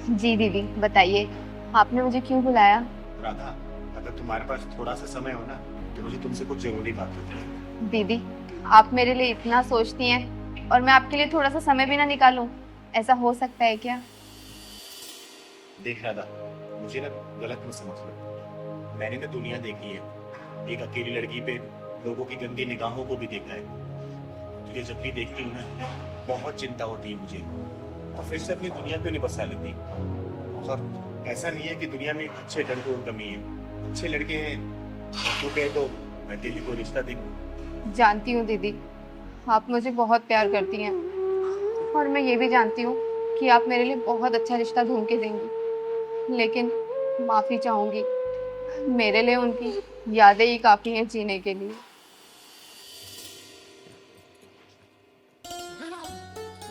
जी दीदी, बताइए आपने मुझे क्यों बुलाया? राधा, अगर तुम्हारे पास थोड़ा सा समय हो ना तो मुझे तुमसे कुछ जरूरी बात करनी है। दीदी, आप मेरे लिए इतना सोचती हैं और मैं आपके लिए थोड़ा सा समय भी ना निकालूं, ऐसा हो सकता है क्या? देख राधा, मुझे ना गलत मत समझ लो। मैंने ना दुनिया देखी है, एक अकेली लड़की पे लोगों की गंदी निगाहों को भी देखा है। तुझे जब भी देखती हूँ ना बहुत चिंता होती है मुझे, और फिर से अपनी दुनिया पे नहीं बसा लेती। और ऐसा नहीं है कि दुनिया में अच्छे लड़कों की कमी है, अच्छे लड़के हैं। तू कहे तो मैं तेरे को रिश्ता देखूं। जानती हूँ दीदी, आप मुझे बहुत प्यार करती हैं और मैं ये भी जानती हूँ कि आप मेरे लिए बहुत अच्छा रिश्ता ढूंढ के देंगी, लेकिन माफ़ी चाहूँगी, मेरे लिए उनकी यादें ही काफ़ी हैं जीने के लिए।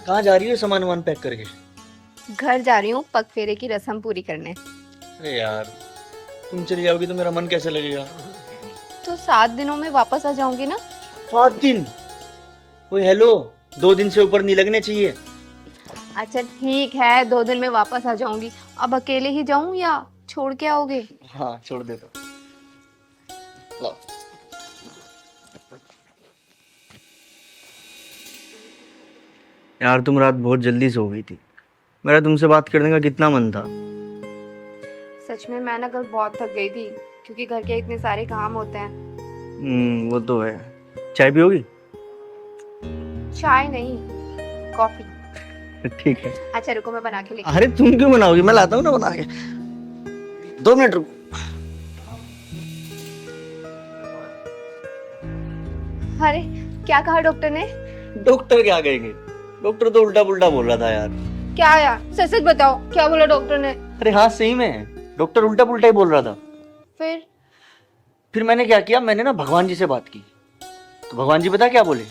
कहाँ जा रही है सामान वामान पैक करके? घर जा रही हूँ पग फेरे की रस्म पूरी करने। अरे यार, तुम चली जाओगी तो मेरा मन कैसे लगेगा? तो 7 दिनों में वापस आ जाऊंगी ना। 7 दिन? ओए हेलो, 2 दिन से ऊपर नहीं लगने चाहिए। अच्छा ठीक है, 2 दिन में वापस आ जाऊंगी। अब अकेले ही जाऊं या छोड़ के आओगे? हाँ छोड़ दे तो। लो। यार तुम रात बहुत जल्दी सो गई थी, मेरा तुमसे बात करने का कितना मन था। सच में मैं ना कल बहुत थक गई थी, क्योंकि घर के इतने सारे काम होते हैं। वो तो है। चाय पियोगी? चाय नहीं, कॉफी। ठीक है। अच्छा रुको, मैं बना के लेके। अरे तुम क्यों बनाओगी, मैं लाता हूँ ना बना के। 2 मिनट रुको। अरे क्या कहा डॉक्टर ने? डॉक्टर क्या कहेंगे, डॉक्टर तो उल्टा पुल्टा बोल रहा था यार। क्या यार, सच सच बताओ, क्या बोला डॉक्टर ने? अरे हाँ सही में, डॉक्टर उल्टा पुल्टा ही बोल रहा था। फिर मैंने क्या किया, मैंने ना भगवान जी से बात की। तो भगवान जी पता क्या बोले?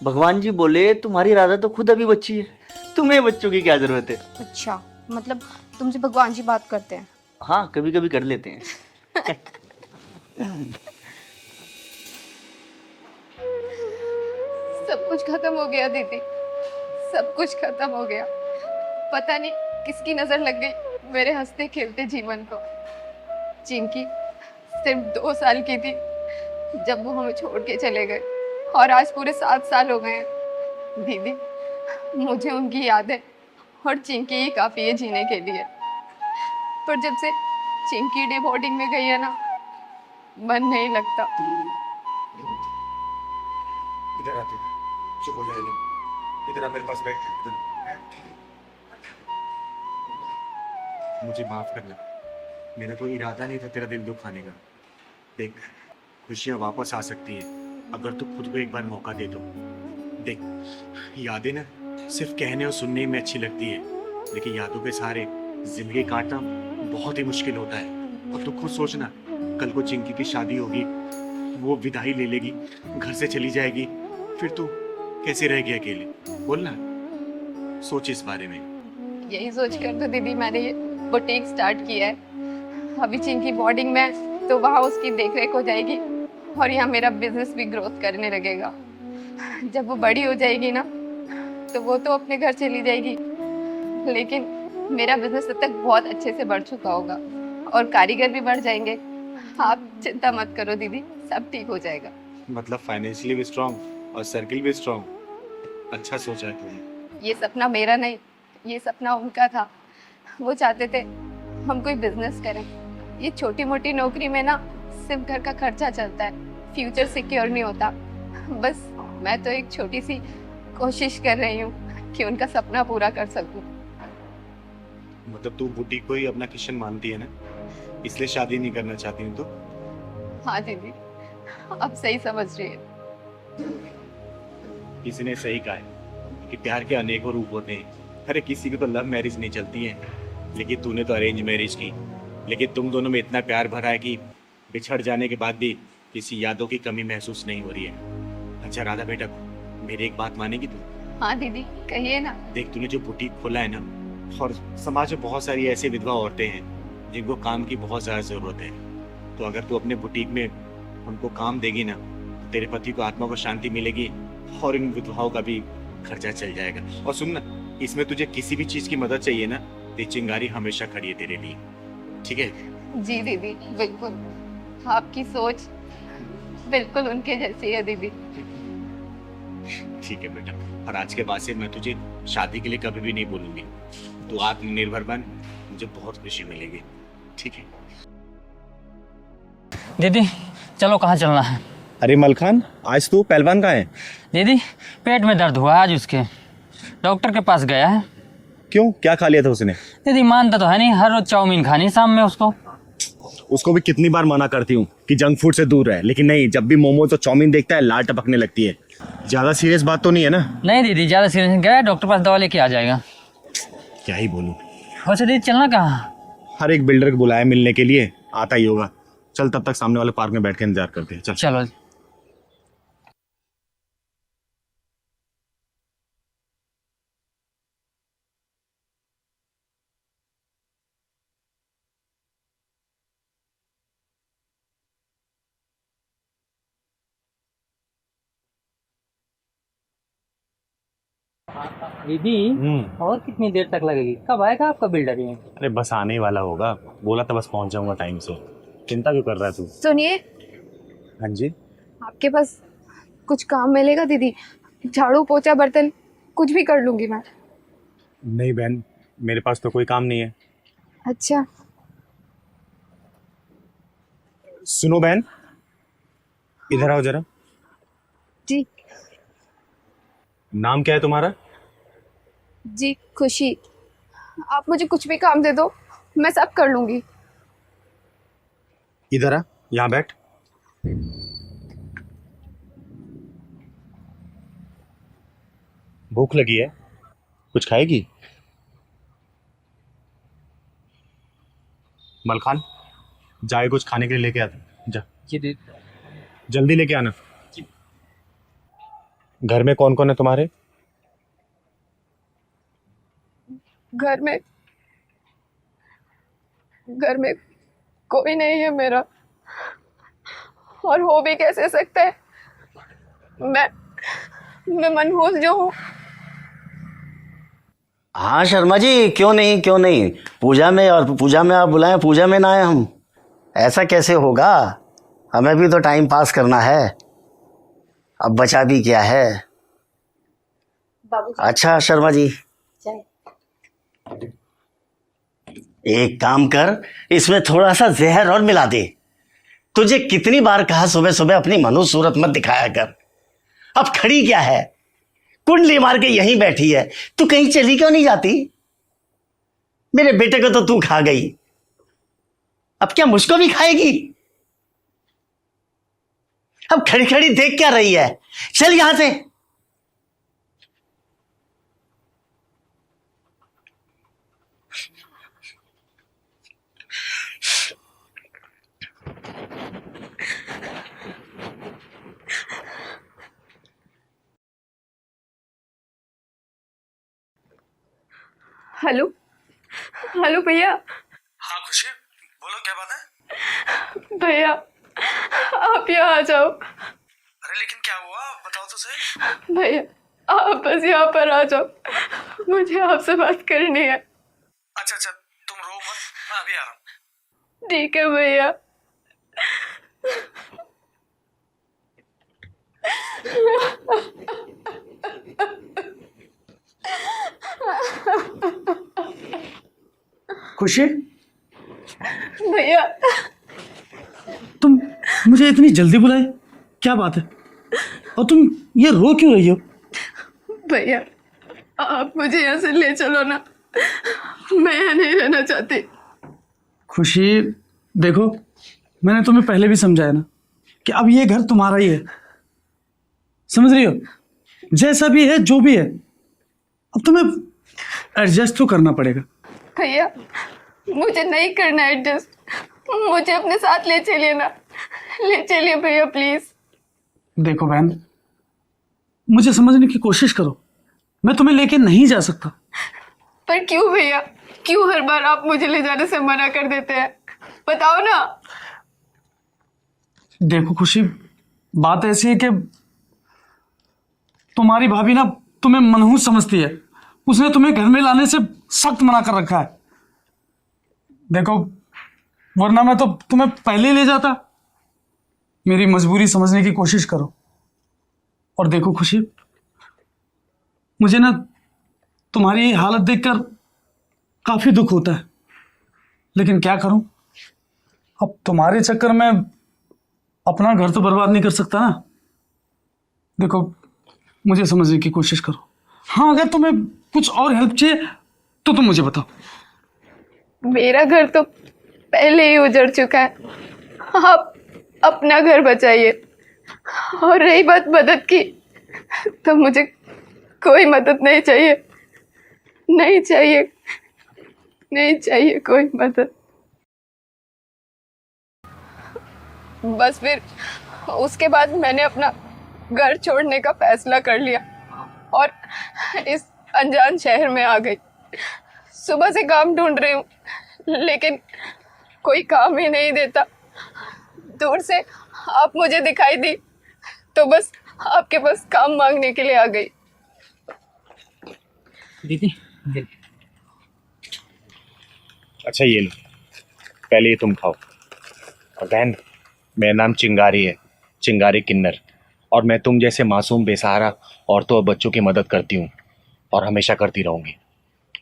भगवान जी बोले तुम्हारी राधा तो खुद अभी बच्ची है, तुम्हें बच्चों की क्या जरूरत है। अच्छा, मतलब तुमसे भगवान जी बात करते हैं? हाँ कभी कभी कर लेते हैं। सब कुछ खत्म हो गया दीदी, सब कुछ खत्म हो गया। पता नहीं किसकी नजर लग गई मेरे हंसते खेलते जीवन को। चिंकी सिर्फ 2 साल की थी जब वो हमें छोड़ के चले गए, और आज पूरे 7 साल हो गए हैं। दीदी, मुझे उनकी याद है और चिंकी ही काफी है जीने के लिए। पर जब से चिंकी डे बोर्डिंग में गई है ना, मन नहीं लगता। इधर आते, चुप हो जाए। इधर आ मेरे पास बैठ। मुझे माफ करना, मेरा कोई इरादा नहीं था तेरा दिल दुखाने का। देख, खुशियाँ वापस आ सकती है अगर तू खुद को एक बार मौका दे दो। देख, यादें ना सिर्फ कहने और सुनने में अच्छी लगती है, लेकिन यादों के सहारे जिंदगी काटना बहुत ही मुश्किल होता है। और तू खुद सोचना, कल को चिंकी की शादी होगी, वो विदाई ले लेगी, घर से चली जाएगी, फिर तू कैसे रहेगी अकेले? बोलना, सोच इस बारे में। यही सोच कर तो दीदी मैंने ये बुटीक स्टार्ट किया है। अभी चिंकी बोर्डिंग में है, तो वहाँ उसकी देखरेख हो जाएगी और यहाँ मेरा बिजनेस भी ग्रोथ करने लगेगा। जब वो बड़ी हो जाएगी ना, तो वो तो अपने घर चली जाएगी, लेकिन मेरा बिजनेस तब तक बहुत अच्छे से बढ़ चुका होगा और कारीगर भी बढ़ जाएंगे। आप चिंता मत करो दीदी, सब ठीक हो जाएगा। मतलब फाइनेंशियली भी स्ट्रांग और सर्किल भी स्ट्रांग। अच्छा सोचा है तुमने। ये सपना मेरा नहीं, ये सपना उनका था। वो चाहते थे हम कोई बिजनेस करें। ये छोटी मोटी नौकरी में ना सिर्फ घर का खर्चा चलता है, फ्यूचर सिक्योर नहीं होता। बस मैं तो एक छोटी सी कोशिश कर रही हूँ कि उनका सपना पूरा कर सकूं। मतलब तू बुटीक को ही अपना किशन मानती है ना, इसलिए शादी नहीं करना चाहती हूँ तो? हाँ दीदी, अब सही समझ रही है। किसी ने सही कहा है कि प्यार के अनेकों रूप होते हैं। अरे किसी की तो लव मैरिज नहीं चलती है, लेकिन तूने तो अरेंज मैरिज की। लेकिन तुम दोनों में इतना प्यार भरा है कि बिछड़ जाने के बाद भी किसी यादों की कमी महसूस नहीं हो रही है। अच्छा राधा बेटा, मेरी एक बात मानेगी तू? हाँ दीदी, कहिए ना। देख, तूने जो बुटीक खोला है ना, और समाज में बहुत सारी ऐसी विधवा औरतें हैं जिनको काम की बहुत ज़्यादा ज़रूरत है। तो अगर तू अपने बुटीक में उनको काम देगी ना, तो तेरे पति को आत्मा को शांति मिलेगी और इन विधवाओं का भी खर्चा चल जाएगा। और सुन ना, इसमें तुझे किसी भी चीज़ की मदद चाहिए ना, ये चिंगारी हमेशा खड़ी है तेरे लिए, ठीक है? जी दीदी, बिल्कुल आपकी सोच बिल्कुल उनके जैसी है दीदी। ठीक है बेटा, और आज के बाद से मैं तुझे शादी के लिए कभी भी नहीं बोलूंगी। तू आत्मनिर्भर बन, मुझे बहुत खुशी मिलेगी, ठीक है? दीदी चलो कहाँ चलना है? अरे मलखान, आज तू पहलवान कहाँ है? दीदी पेट में दर्द हुआ आज उसके, डॉक्टर के पास गया है। क्यों, क्या खा लिया था उसने? दीदी मानता तो है नहीं, हर रोज चाउमीन खानी शाम में उसको। उसको भी कितनी बार मना करती हूँ कि जंक फूड से दूर रहे, लेकिन नहीं, जब भी मोमो तो चाउमीन देखता है लाल टपकने लगती है। ज्यादा सीरियस बात तो नहीं है ना? नहीं दीदी ज़्यादा सीरियस गया, डॉक्टर पास दवा लेके आ जाएगा। क्या ही बोलूं। वैसे दीदी चलना कहाँ? हर एक बिल्डर को बुलाया मिलने के लिए, आता ही होगा। चल तब तक सामने वाले पार्क में बैठ के इंतजार करते हैं। चल चलो। दीदी और कितनी देर तक लगेगी? कब आएगा आपका बिल्डर ये? अरे बस आने ही वाला होगा, बोला था बस पहुंच जाऊंगा टाइम से। चिंता क्यों कर रहा है तू? सुनिए, हाँ जी। आपके पास कुछ काम मिलेगा दीदी? झाड़ू पोछा बर्तन कुछ भी कर लूंगी मैं। नहीं बहन, मेरे पास तो कोई काम नहीं है। अच्छा। सुनो बहन, इधर आओ जरा। जी नाम क्या है तुम्हारा? जी खुशी। आप मुझे कुछ भी काम दे दो, मैं सब कर लूंगी। इधर आ, यहाँ बैठ। भूख लगी है, कुछ खाएगी? मलखान, जाए कुछ खाने के लिए लेके आता जा। जी दीदी। जल्दी लेके आना। घर में कौन कौन है तुम्हारे? घर में कोई नहीं है मेरा, और हो भी कैसे सकता है? मैं मनहूस जो हूँ। हाँ शर्मा जी, क्यों नहीं क्यों नहीं, पूजा में, और पूजा में आप बुलाएं, पूजा में ना आए हम? ऐसा कैसे होगा? हमें भी तो टाइम पास करना है, अब बचा भी क्या है। बाबू अच्छा शर्मा जी, एक काम कर, इसमें थोड़ा सा जहर और मिला दे। तुझे कितनी बार कहा सुबह सुबह अपनी मनुष्य सूरत मत दिखाया कर। अब खड़ी क्या है, कुंडली मार के यहीं बैठी है, तू कहीं चली क्यों नहीं जाती? मेरे बेटे को तो तू खा गई, अब क्या मुझको भी खाएगी? अब खड़ी खड़ी देख क्या रही है, चल यहां से। हेलो हेलो भैया। हाँ खुशी, बोलो क्या बात है? भैया आप यहाँ आ जाओ। अरे लेकिन क्या हुआ, बताओ तो सही। भैया आप बस यहाँ पर आ जाओ, मुझे आपसे बात करनी है। अच्छा अच्छा, तुम रो मत, मैं अभी आ रहा हूँ। ठीक है भैया। खुशी, भैया तुम मुझे इतनी जल्दी बुलाए, क्या बात है? और तुम ये रो क्यों रही हो? भैया आप मुझे यहाँ से ले चलो ना, मैं यहाँ नहीं रहना चाहती। खुशी देखो, मैंने तुम्हें पहले भी समझाया ना कि अब ये घर तुम्हारा ही है, समझ रही हो? जैसा भी है, जो भी है, अब तुम्हें एडजस्ट तो करना पड़ेगा। भैया मुझे नहीं करना एडजस्ट, मुझे अपने साथ ले चलिए ना, ले चलिए भैया प्लीज। देखो बहन, मुझे समझने की कोशिश करो, मैं तुम्हें लेके नहीं जा सकता। पर क्यों भैया, क्यों हर बार आप मुझे ले जाने से मना कर देते हैं, बताओ ना। देखो खुशी, बात ऐसी है कि तुम्हारी भाभी ना तुम्हें मनहूस समझती है, उसने तुम्हें घर में लाने से सख्त मना कर रखा है। देखो, वरना मैं तो तुम्हें पहले ही ले जाता। मेरी मजबूरी समझने की कोशिश करो। और देखो खुशी, मुझे ना तुम्हारी ये हालत देखकर काफी दुख होता है, लेकिन क्या करूं, अब तुम्हारे चक्कर में अपना घर तो बर्बाद नहीं कर सकता ना। देखो, मुझे समझने की कोशिश करो। हाँ, अगर तुम्हें कुछ और हेल्प चाहिए तो तुम मुझे बताओ। मेरा घर तो पहले ही उजड़ चुका है, आप अपना घर बचाइए। और रही बात मदद की, तो मुझे कोई मदद नहीं चाहिए, नहीं चाहिए, नहीं चाहिए कोई मदद। बस फिर उसके बाद मैंने अपना घर छोड़ने का फैसला कर लिया और इस अनजान शहर में आ गई। सुबह से काम ढूंढ रही हूँ, लेकिन कोई काम ही नहीं देता। दूर से आप मुझे दिखाई दी तो बस आपके पास काम मांगने के लिए आ गई। दीदी अच्छा ये लो, पहले ये तुम खाओ। और बहन, मेरा नाम चिंगारी है, चिंगारी किन्नर, और मैं तुम जैसे मासूम बेसहारा औरतों और बच्चों की मदद करती हूँ और हमेशा करती रहूँगी।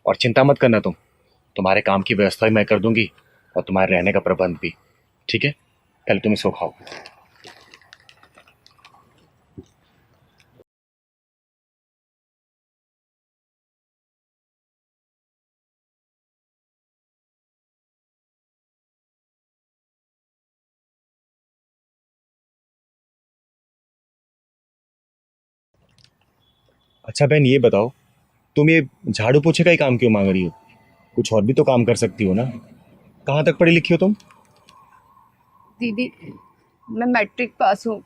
और चिंता मत करना, तुम्हारे काम की व्यवस्था भी मैं कर दूंगी और तुम्हारे रहने का प्रबंध भी। ठीक है, पहले तुम इसको खाओ। अच्छा बहन, ये बताओ, तुम ये झाड़ू पोछे का ही काम क्यों मांग रही हो? कुछ और भी तो काम कर सकती हो ना। कहाँ तक पढ़ी लिखी हो तुम? दीदी, मैं मैट्रिक पास हूँ।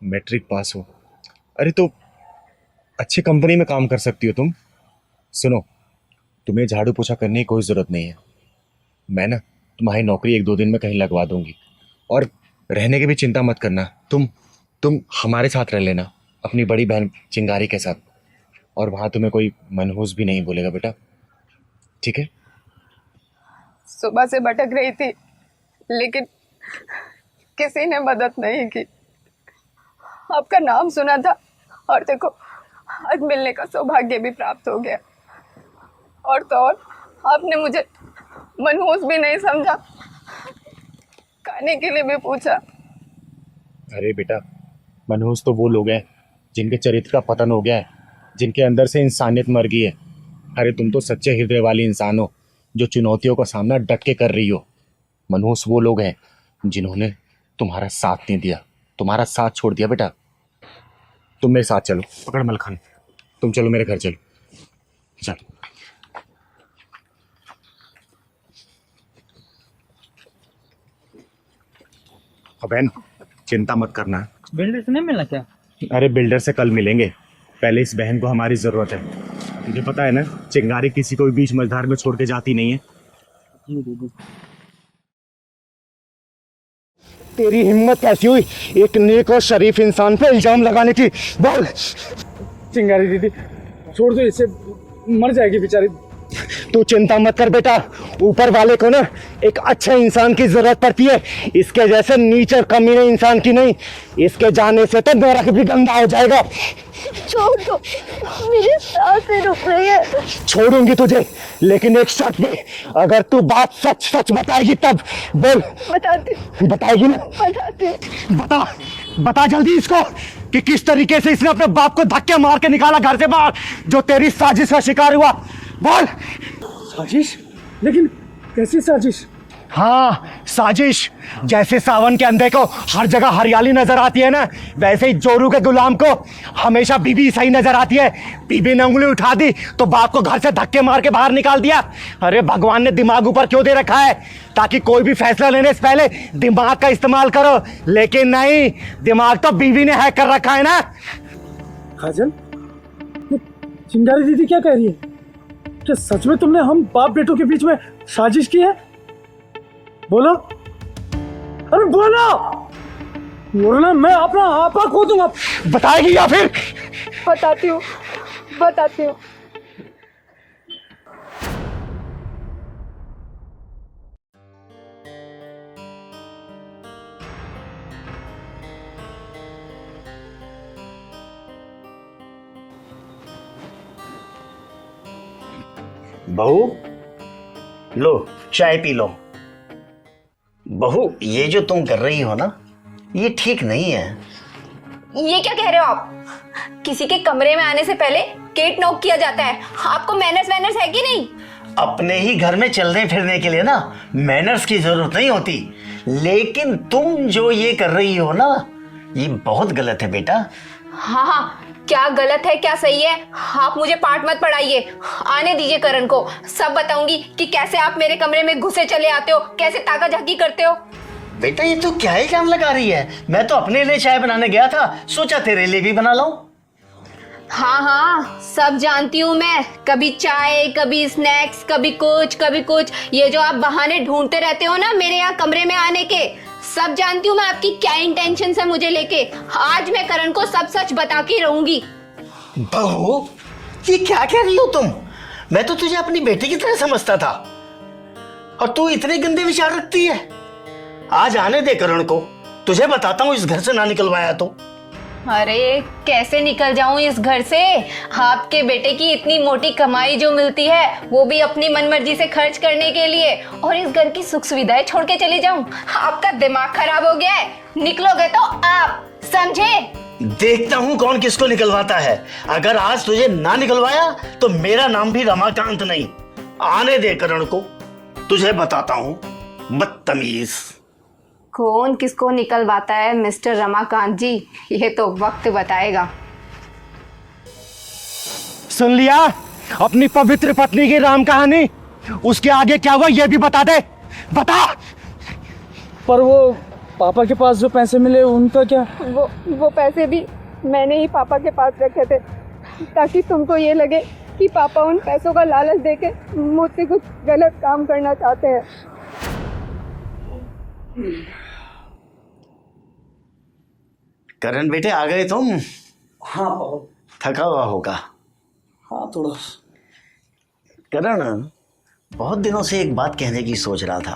मैट्रिक पास हो? अरे तो अच्छी कंपनी में काम कर सकती हो तुम। सुनो, तुम्हें झाड़ू पोछा करने की कोई ज़रूरत नहीं है। मैं ना तुम्हारी नौकरी 1-2 दिन में कहीं लगवा दूंगी। और रहने की भी चिंता मत करना, तुम हमारे साथ रह लेना, अपनी बड़ी बहन चिंगारी के साथ। और वहाँ तुम्हें कोई मनहूस भी नहीं बोलेगा बेटा, ठीक है? सुबह से भटक रही थी, लेकिन किसी ने मदद नहीं की। आपका नाम सुना था और देखो, आज मिलने का सौभाग्य भी प्राप्त हो गया। और तो और, आपने मुझे मनहूस भी नहीं समझा, खाने के लिए भी पूछा। अरे बेटा, मनहूस तो वो लोग हैं जिनके चरित्र का पतन हो गया है, जिनके अंदर से इंसानियत मर गई है। अरे तुम तो सच्चे हृदय वाली इंसान हो, जो चुनौतियों का सामना डट के कर रही हो। मनहूस वो लोग हैं जिन्होंने तुम्हारा साथ नहीं दिया, तुम्हारा साथ छोड़ दिया। बेटा, तुम मेरे साथ चलो। पकड़ मलखान, तुम चलो मेरे घर, चलो चलो। बहन, चिंता मत करना। बिल्डर से नहीं मिलना क्या? अरे बिल्डर से कल मिलेंगे, पहले इस बहन को हमारी ज़रूरत है। तुझे पता है ना, चिंगारी किसी को भी बीच मझधार में छोड़ के जाती नहीं है। तेरी हिम्मत कैसी हुई एक नेक और शरीफ इंसान पे इल्जाम लगाने की? बोल। चिंगारी दीदी, छोड़ दो इसे, मर जाएगी बेचारी। तू चिंता मत कर बेटा, ऊपर वाले को ना एक अच्छे इंसान की जरूरत पड़ती है, इसके जैसे नीच और कमीने इंसान की नहीं। इसके जाने से तो नरक भी गंदा हो जाएगा। छोड़ दो, मेरी सांसें रुक रही है। छोड़ूंगी तुझे, लेकिन एक शर्त पे, अगर तू बात सच सच बताएगी तब। बोल। बताती, बताएगी ना? बताती। बता जल्दी इसको कि किस तरीके से इसने अपने बाप को धक्के मार के निकाला घर से बाहर, जो तेरी साजिश का शिकार हुआ। बोल। साजिश? लेकिन कैसी साजिश? हाँ, साजिश। जैसे सावन के अंधे को हर जगह हरियाली नजर आती है ना, वैसे ही जोरू के गुलाम को हमेशा बीबी सही नजर आती है। बीबी ने उंगली उठा दी तो बाप को घर से धक्के मार के बाहर निकाल दिया। अरे भगवान ने दिमाग ऊपर क्यों दे रखा है? ताकि कोई भी फैसला लेने से पहले दिमाग का इस्तेमाल करो, लेकिन नहीं, दिमाग तो बीवी ने हैक कर रखा है ना। काजल, ये चिंगारी दीदी क्या कह रही है? क्या सच में तुमने हम बाप बेटों के बीच में साजिश की है? बोलो, अरे बोलो, वरना मैं अपना आपा खो दूंगा। बताएगी या फिर? बताती हूँ, बताती हूँ। बहू, लो चाय पी लो। बहू, ये जो तुम कर रही हो ना, ये ठीक नहीं है। ये क्या कह रहे हो आप? किसी के कमरे में आने से पहले गेट नॉक किया जाता है। आपको मैनर्स वैनर्स है कि नहीं? अपने ही घर में चलने फिरने के लिए ना मैनर्स की जरूरत नहीं होती, लेकिन तुम जो ये कर रही हो ना, ये बहुत गलत है बेटा। हाँ हाँ, क्या गलत है क्या सही है, आप मुझे पाठ मत पढ़ाइए। आने दीजिए करण को, सब बताऊंगी कि कैसे आप मेरे कमरे में घुसे चले आते हो, कैसे ताका झाकी करते हो। बेटा ये तो क्या इल्जाम लगा रही है? मैं तो अपने लिए चाय बनाने गया था, सोचा तेरे लिए भी बना लाऊं। हाँ हाँ, सब जानती हूँ मैं। कभी चाय, कभी स्नैक्स, कभी कुछ। ये जो आप बहाने ढूंढते रहते हो ना मेरे यहाँ कमरे में आने के, सब जानती हूँ मैं आपकी क्या इंटेंशन है मुझे लेके। आज मैं करण को सब सच बता के रहूंगी। बहू, ये क्या कह रही हो तुम? मैं तो तुझे अपनी बेटी की तरह समझता था, और तू इतने गंदे विचार रखती है। आज आने दे करण को, तुझे बताता हूँ इस घर से ना निकलवाया तो। अरे कैसे निकल जाऊं इस घर से? आपके बेटे की इतनी मोटी कमाई जो मिलती है वो भी अपनी मनमर्जी से खर्च करने के लिए, और इस घर की सुख सुविधाएं छोड़ के चली जाऊं? आपका दिमाग खराब हो गया है। निकलोगे तो आप, समझे? देखता हूँ कौन किसको निकलवाता है। अगर आज तुझे ना निकलवाया तो मेरा नाम भी रमाकांत नहीं। आने दे करण को, तुझे बताता हूँ, बदतमीज। कौन किसको निकलवाता है मिस्टर रमाकांत जी, ये तो वक्त बताएगा। सुन लिया अपनी पवित्र पत्नी की राम कहानी? उसके आगे क्या हुआ ये भी बता दे, बता। पर वो पापा के पास जो पैसे मिले उनका क्या? वो पैसे भी मैंने ही पापा के पास रखे थे, ताकि तुमको ये लगे कि पापा उन पैसों का लालच देके मुझसे कुछ गलत काम करना चाहते हैं। करण बेटे, आ गए तुम? हाँ पापा। थका हुआ होगा। हाँ थोड़ा। करण, बहुत दिनों से एक बात कहने की सोच रहा था,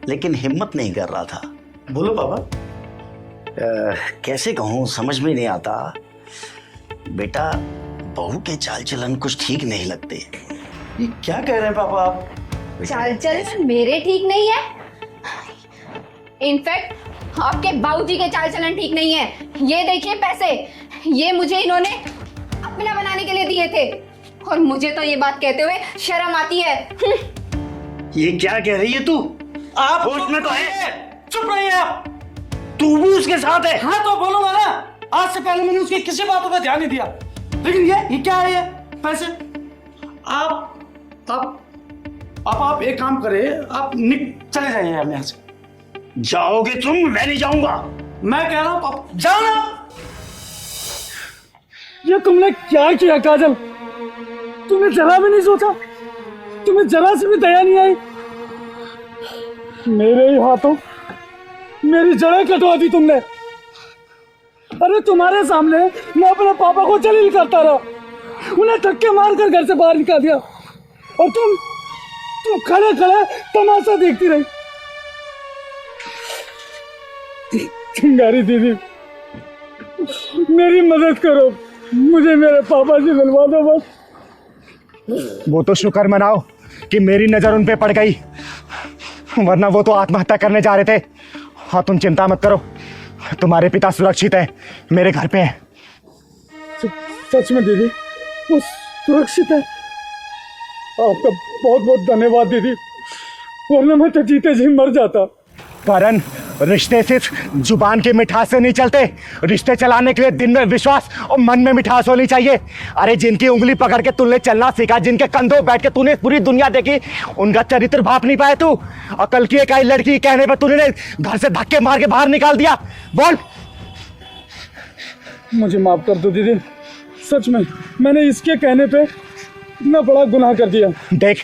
लेकिन हिम्मत नहीं कर रहा था। बोलो पापा। कैसे कहूँ, समझ में नहीं आता। बेटा, बहू के चाल चलन कुछ ठीक नहीं लगते। ये क्या कह रहे हैं पापा आप? चाल चलन मेरे ठीक नहीं है, इनफैक्ट आपके बाबूजी के चाल चलन ठीक नहीं है। ये देखिए पैसे, ये मुझे इन्होंने अपना बनाने के लिए दिए थे, और मुझे तो ये बात कहते हुए शर्म आती है। ये क्या कह रही है तू? आप होश में तो है? चुप रहिए आप। तू भी उसके साथ है? हाँ तो बोलूंगा ना, आज से पहले मैंने उसकी किसी बातों पर ध्यान नहीं दिया, लेकिन ये क्या है? ये पैसे आप एक काम करें, आप चले जाइए यहाँ से। जाओगे तुम? मैं नहीं जाऊंगा। मैं कह रहा हूँ आप जाओ ना। ये तुमने क्या किया काजल? तुमने जरा भी नहीं सोचा? तुम्हें जरा से भी दया नहीं आई? मेरे ही हाथों मेरी जड़ें कटवा दी तुमने। अरे तुम्हारे सामने मैं अपने पापा को जलील करता रहा, उन्हें धक्के मारकर घर से बाहर निकाल दिया, और तुम खड़े खड़े तमाशा देखती रही। चिंगारी दीदी, मेरी मदद करो, मुझे मेरे पापा से मिलवा दो बस। वो तो शुक्र मनाओ कि मेरी नजर उन पे पड़ गई, वरना वो तो आत्महत्या करने जा रहे थे। हाँ तुम चिंता मत करो, तुम्हारे पिता सुरक्षित हैं, मेरे घर पे हैं। सच में दीदी, वो सुरक्षित है? आपका बहुत बहुत धन्यवाद दीदी, वरना मैं तो जीते जी मर जाता। करण, रिश्ते सिर्फ जुबान की मिठास से नहीं चलते, रिश्ते चलाने के लिए दिन में विश्वास और मन में मिठास होनी चाहिए। अरे जिनकी उंगली पकड़ के तूने चलना सीखा, जिनके कंधों बैठ के तूने पूरी दुनिया देखी, उनका चरित्र भाप नहीं पाया तू, और कल की एक आई लड़की कहने पर तूने घर से धक्के मार के बाहर निकाल दिया। बोल। मुझे माफ कर दो दीदी, सच में मैंने इसके कहने पे इतना बड़ा गुनाह कर दिया। देख,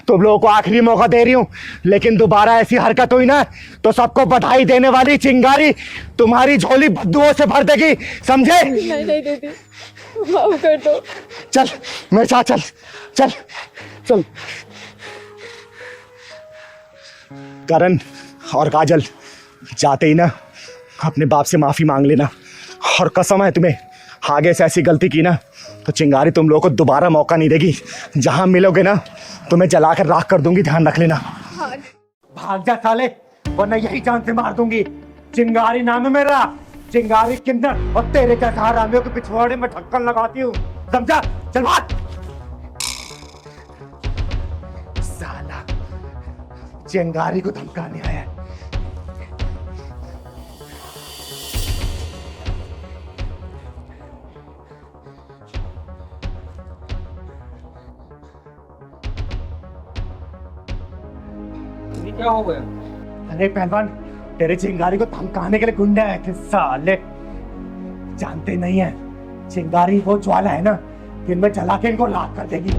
तुम लोगों को आखिरी मौका दे रही हूं, लेकिन दोबारा ऐसी हरकत हुई ना तो सबको बधाई देने वाली चिंगारी तुम्हारी झोली बद्दुओं से भर देगी, समझे? नहीं दीदी, माफ कर दो। चल मेरे साथ चल चल चल। करण और काजल, जाते ही ना अपने बाप से माफी मांग लेना, और कसम है तुम्हें, आगे से ऐसी गलती की ना तो चिंगारी तुम लोगों को दोबारा मौका नहीं देगी। जहां मिलोगे ना तुम्हें जलाकर राख कर दूंगी, ध्यान रख लेना। हाँ भाग जा साले, वरना यही जान से मार दूंगी। चिंगारी नाम है मेरा, चिंगारी किन्नर, और तेरे जैसा हरामियों के पिछवाड़े में ढक्कन लगाती हूँ, समझा? चल भाग। साला चिंगारी को धमकाने आया है। क्या हो गया? अरे पहलवान, तेरे चिंगारी को धमकाने के लिए गुंडे आए थे साले। जानते नहीं है चिंगारी वो ज्वाला है ना, जिनमें जला के इनको राख कर देगी।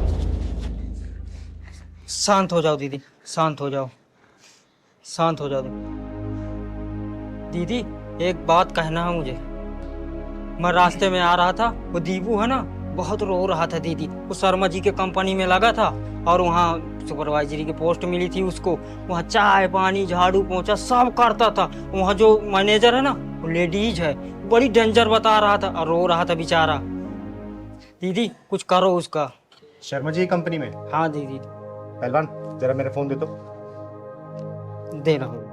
शांत हो जाओ दीदी, शांत हो जाओ, शांत हो जाओ दीदी। एक बात कहना है मुझे। मैं रास्ते में आ रहा था, वो दीपू है ना, बहुत रो रहा था दीदी। वो शर्मा जी के कंपनी में लगा था और वहाँ सुपरवाइजरी की पोस्ट मिली थी उसको। वहाँ चाय पानी झाड़ू पोंछा सब करता था। वहाँ जो मैनेजर है ना, वो लेडीज है, बड़ी डेंजर बता रहा था और रो रहा था बेचारा। दीदी कुछ करो उसका। शर्मा जी कंपनी में? हाँ दीदी। पहलवान जरा मेरा फोन दे दो। दे रहा हूँ।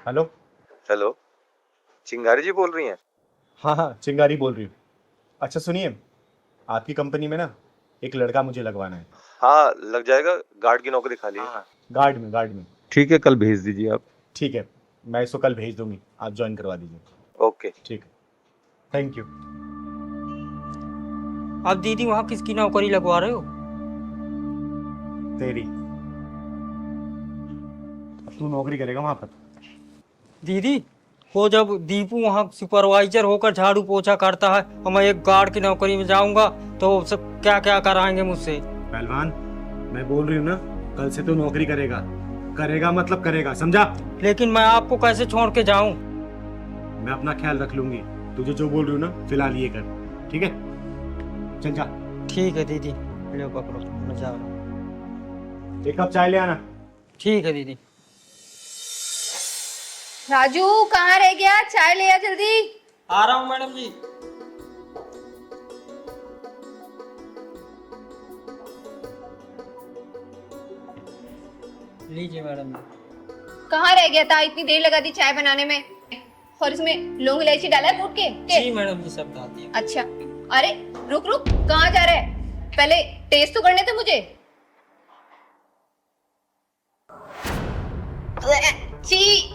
हेलो। हेलो, चिंगारी जी बोल रही हैं? हाँ हाँ, चिंगारी बोल रही हूँ। अच्छा सुनिए, आपकी कंपनी में ना एक लड़का मुझे लगवाना है। हाँ लग जाएगा, गार्ड की नौकरी खाली है। गार्ड में। ठीक है, कल भेज दीजिए आप। ठीक है, मैं इसको कल भेज दूंगी, आप ज्वाइन करवा दीजिए। ओके। ठीक है, थैंक यू। अब दीदी वहाँ किसकी नौकरी लगवा रहे हो? तेरी। अब तू नौकरी करेगा वहां पर। दीदी वो जब दीपू वहाँ सुपरवाइजर होकर झाड़ू पोछा करता है और मैं एक गार्ड की नौकरी में जाऊंगा तो सब क्या क्या कराएंगे मुझसे। पहलवान मैं बोल रही हूँ ना, कल से तू नौकरी करेगा। करेगा मतलब करेगा, समझा? लेकिन मैं आपको कैसे छोड़ के जाऊं? मैं अपना ख्याल रख लूंगी। तुझे जो बोल रही हूँ ना फिलहाल ये कर, ठीक है? चल जा। ठीक है दीदी, लो पकड़ो, मैं जा रहा हूं। एक कप चाय ले आना। ठीक है दीदी। राजू कहाँ रह गया? चाय ले आ जल्दी। आ रहा हूँ मैडम जी। लीजिए मैडम जी। कहाँ रह गया था? इतनी देर लगा दी चाय बनाने में, और इसमें लौंग इलायची डाला है कूट के? जी मैडम जी, सब डालती है। अच्छा, अरे रुक रुक, कहाँ जा रहा है? पहले टेस्ट तो करने दे मुझे। छी,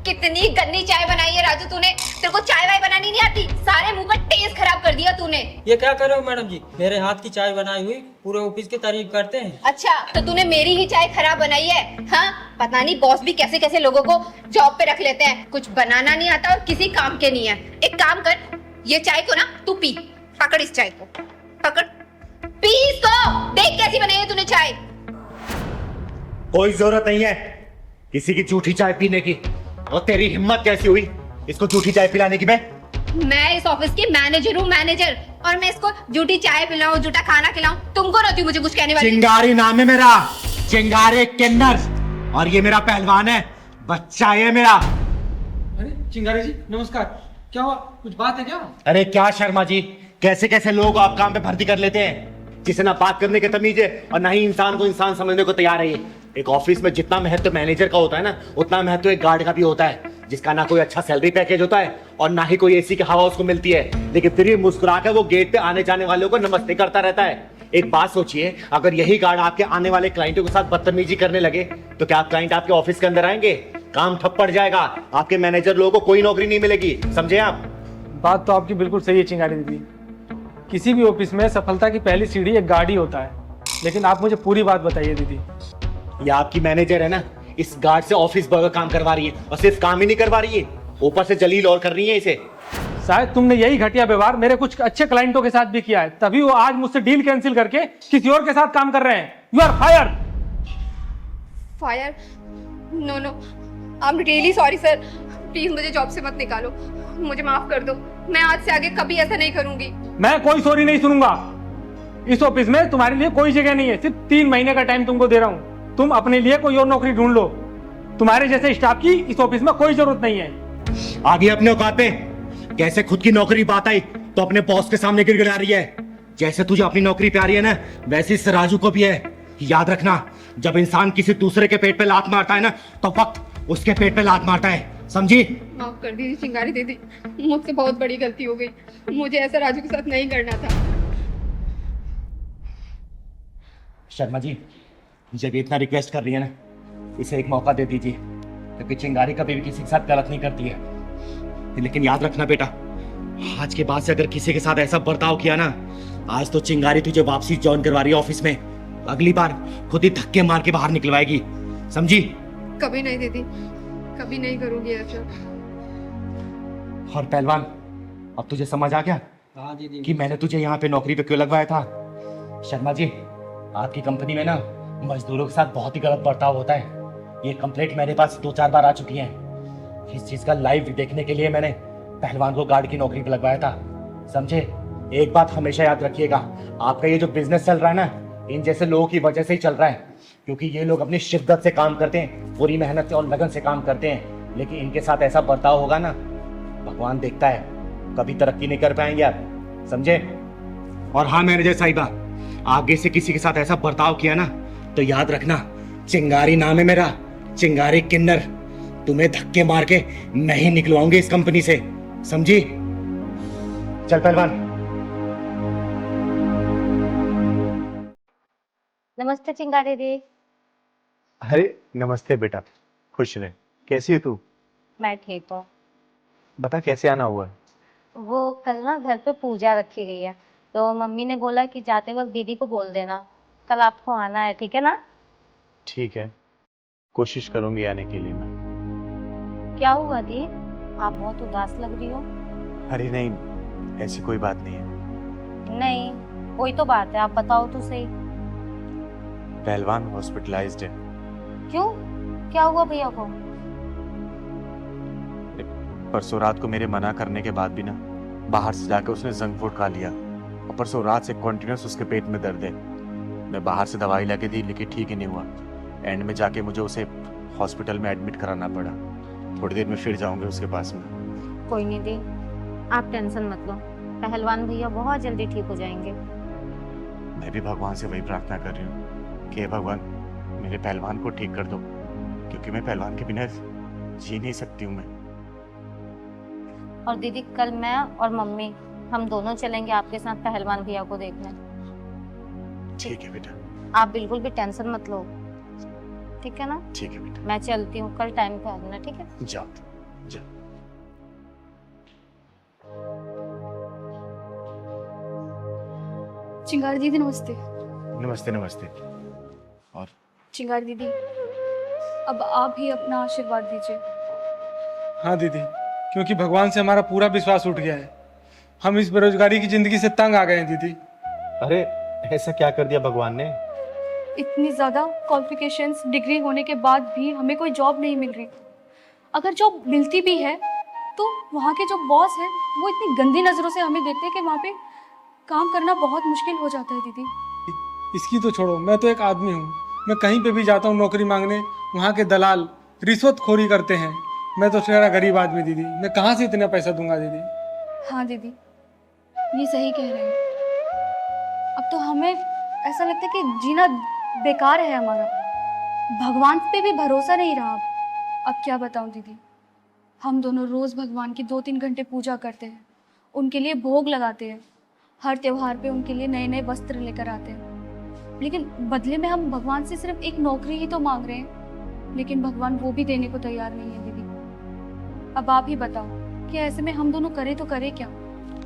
कितनी गंदी चाय बनाई है राजू तूने। तेरे को चाय वाय बनानी नहीं आती? सारे मुंह का टेस्ट खराब कर दिया तूने। ये क्या कर रहे हो मैडम जी? मेरे हाथ की चाय बनाई हुई पूरे ऑफिस की तारीफ करते हैं। अच्छा, तो तूने मेरी ही चाय खराब बनाई है? हाँ, पता नहीं बॉस भी कैसे कैसे लोगों को जॉब पे रख लेते हैं। कुछ बनाना नहीं आता और किसी काम के नहीं है। एक काम कर, ये चाय को ना तू पी। पकड़ इस चाय को, पकड़, पी इसको। देख कैसी बनाई है तूने चाय। कोई जरूरत नहीं है किसी की झूठी चाय पीने की। और तेरी हिम्मत कैसी हुई इसको झूठी चाय पिलाने की? मैं इस ऑफिस की मैनेजर हूँ, मैनेजर, और मैं इसको झूठी चाय पिलाऊं, झूठा खाना खिलाऊं? तुमको रहती मुझे कुछ कहने वाली? चिंगारी नाम है मेरा, चिंगारी किन्नर, और ये मेरा पहलवान है, बच्चा है मेरा। अरे चिंगारी जी नमस्कार, क्या हुआ? कुछ बात है क्या? अरे क्या शर्मा जी, कैसे कैसे लोग आप काम पे भर्ती कर लेते हैं, जिसे ना बात करने की तमीज है और ना ही इंसान को इंसान समझने को तैयार है। एक ऑफिस में जितना महत्व मैनेजर का होता है ना, उतना महत्व एक गार्ड का भी होता है, जिसका ना कोई अच्छा सैलरी पैकेज होता है और ना ही कोई एसी की हवा उसको मिलती है, लेकिन फिर भी मुस्कुरा कर वो गेट पे आने जाने वालों को नमस्ते करता रहता है। एक बात सोचिए, अगर यही गार्ड आपके आने वाले क्लाइंटों के साथ बदतमीजी करने लगे तो क्या क्लाइंट आपके ऑफिस के अंदर आएंगे? काम ठप पड़ जाएगा, आपके मैनेजर लोगों को कोई नौकरी नहीं मिलेगी, समझे आप? बात तो आपकी बिल्कुल सही है चिंगारी दीदी। किसी भी ऑफिस में सफलता की पहली सीढ़ी एक गार्ड ही होता है। लेकिन आप मुझे पूरी बात बताइए दीदी। ये आपकी मैनेजर है ना, इस गार्ड से ऑफिस बर्गर काम करवा रही है, और सिर्फ काम ही नहीं करवा रही है, ऊपर से जलील और कर रही है इसे। शायद तुमने यही घटिया व्यवहार मेरे कुछ अच्छे क्लाइंटों के साथ भी किया है, तभी वो आज मुझसे डील कैंसिल करके किसी और के साथ काम कर रहे हैं। You are fire. Fire? No no, I am really sorry sir. Please मुझे जॉब से मत निकालो, मुझे माफ कर दो। मैं आज से आगे कभी ऐसा नहीं करूंगी। मैं कोई सॉरी नहीं सुनूंगा। इस ऑफिस में तुम्हारे लिए कोई जगह नहीं है। सिर्फ 3 महीने का टाइम तुमको दे रहा हूँ। तुम अपने लिए कोई और नौकरी ढूंढ लो। तुम्हारे जैसे स्टाफ की इस ऑफिस में कोई जरूरत नहीं है। आगे अपने औकात पे। कैसे खुद की नौकरी बात आई तो अपने बॉस के सामने गिड़गिड़ा रही है। जैसे तुझे अपनी नौकरी प्यारी है ना, वैसे इस राजू को भी है। याद रखना, जब इंसान किसी दूसरे के पेट पे लात मारता है ना, तो वक्त उसके पेट पे लात मारता है, समझी? माफ कर दीजिए चिंगारी दीदी, मुझसे बहुत बड़ी गलती हो गई। मुझे ऐसा राजू के साथ नहीं करना था। शर्मा जी, जब ये इतना रिक्वेस्ट कर रही है ना, इसे एक मौका दे दीजिए, क्योंकि चिंगारी कभी भी किसी के साथ गलत नहीं करती है। लेकिन याद रखना बेटा, आज के बाद से अगर किसी के साथ ऐसा बर्ताव किया ना, आज तो चिंगारी तुझे वापसी ज्वाइन करवा रही है ऑफिस में, अगली बार खुद ही धक्के मार के बाहर निकलवाएगी, समझी? कभी नहीं दीदी, कभी नहीं करूंगी ऐसा। और पहलवान, अब तुझे समझ आ गया हाँ दीदी। कि मैंने तुझे यहाँ पे नौकरी पे क्यों लगवाया था? शर्मा जी, आपकी कंपनी में ना मजदूरों के साथ बहुत ही गलत बर्ताव होता है। ये कंप्लेंट मेरे पास 2-4 बार आ चुकी है। इस चीज का लाइव देखने के लिए मैंने पहलवान को गार्ड की नौकरी पे लगवाया था, समझे? एक बात हमेशा याद रखिएगा, आपका ये जो बिजनेस चल रहा है ना, इन जैसे लोगों की वजह से ही चल रहा है। क्योंकि ये लोग अपनी शिद्दत से काम करते हैं, पूरी मेहनत से और लगन से काम करते हैं, लेकिन इनके साथ ऐसा बर्ताव होगा ना, भगवान देखता है, कभी तरक्की नहीं कर पाएंगे आप, समझे? और हाँ मैनेजर साहिबा, आगे से किसी के साथ ऐसा बर्ताव किया ना, तो याद रखना, चिंगारी नाम है मेरा, चिंगारी किन्नर। तुम्हें धक्के मार के नहीं निकलवाऊंगे इस कंपनी से, समझी? चल पहलवान। नमस्ते चिंगारी दी। अरे नमस्ते बेटा, खुश रहे। कैसी है तू? मैं ठीक हूँ। बता कैसे आना हुआ? वो कल ना घर पे पूजा रखी गई है, तो मम्मी ने बोला कि जाते वक्त दीदी को बोल देना कल आपको आना है, ठीक है ना? ठीक है, कोशिश करूंगी आने के लिए मैं। क्या हुआ दी, आप बहुत उदास लग रही हो। अरे नहीं, ऐसी कोई बात नहीं है। नहीं, कोई तो बात है, आप बताओ तो सही। पहलवान हॉस्पिटलाइज्ड है। क्यों, क्या हुआ भैया को? परसों रात को मेरे मना करने के बाद भी ना, बाहर से जाकर उसने जंक फूड खा लिया, और परसों रात से कंटिन्यूस उसके पेट में दर्द है। मैं बाहर से दवाई लाके दी, लेकिन ठीक ही नहीं हुआ। एंड में जाके मुझे उसे हॉस्पिटल में एडमिट कराना पड़ा। थोड़ी देर में फिर जाऊंगे उसके पास में। कोई नहीं दी, आप टेंशन मत लो, पहलवान भैया बहुत जल्दी ठीक हो जाएंगे। मैं भी भगवान से वही प्रार्थना कर रही हूँ कि हे भगवान, मेरे पहलवान को ठीक कर दो, क्योंकि मैं पहलवान के बिना जी नहीं सकती हूँ मैं। और दीदी, कल मैं और मम्मी हम दोनों चलेंगे आपके साथ पहलवान भैया को देखने। ठीक है बेटा। आप बिल्कुल भी टेंशन मत लो, ठीक है ना? ठीक है बेटा। मैं चलती हूँ, कल टाइम पे आ जाना, ठीक है? जाओ जाओ। चिंगारी दीदी नमस्ते। नमस्ते नमस्ते। और चिंगारी दीदी, अब आप ही अपना आशीर्वाद दीजिए। हाँ दीदी, क्योंकि भगवान से हमारा पूरा विश्वास उठ गया है। हम इस बेरोजगारी की जिंदगी से तंग आ गए हैं दीदी। अरे ऐसा क्या कर दिया भगवान ने? इतनी ज़्यादा क्वालिफिकेशंस, डिग्री होने के बाद भी हमें कोई जॉब नहीं मिल रही। अगर जॉब मिलती भी है तो वहाँ के जो बॉस हैं वो इतनी गंदी नज़रों से हमें देखते हैं कि वहाँ पे काम करना बहुत मुश्किल हो जाता है दीदी। इसकी तो छोड़ो, मैं तो एक आदमी हूँ। मैं कहीं पे भी जाता हूँ नौकरी मांगने, वहाँ के दलाल रिश्वतखोरी करते हैं। मैं तो शेरा गरीब आदमी दीदी, मैं कहाँ से इतना पैसा दूंगा दीदी? हाँ दीदी, ये सही कह रहे हैं। अब तो हमें ऐसा लगता है कि जीना बेकार है हमारा। भगवान पे भी भरोसा नहीं रहा अब क्या बताऊं दीदी। हम दोनों रोज़ भगवान की 2-3 घंटे पूजा करते हैं, उनके लिए भोग लगाते हैं, हर त्योहार पे उनके लिए नए नए वस्त्र लेकर आते हैं, लेकिन बदले में हम भगवान से सिर्फ एक नौकरी ही तो मांग रहे हैं, लेकिन भगवान वो भी देने को तैयार नहीं है दीदी। अब आप ही बताओ कि ऐसे में हम दोनों करें तो करें क्या?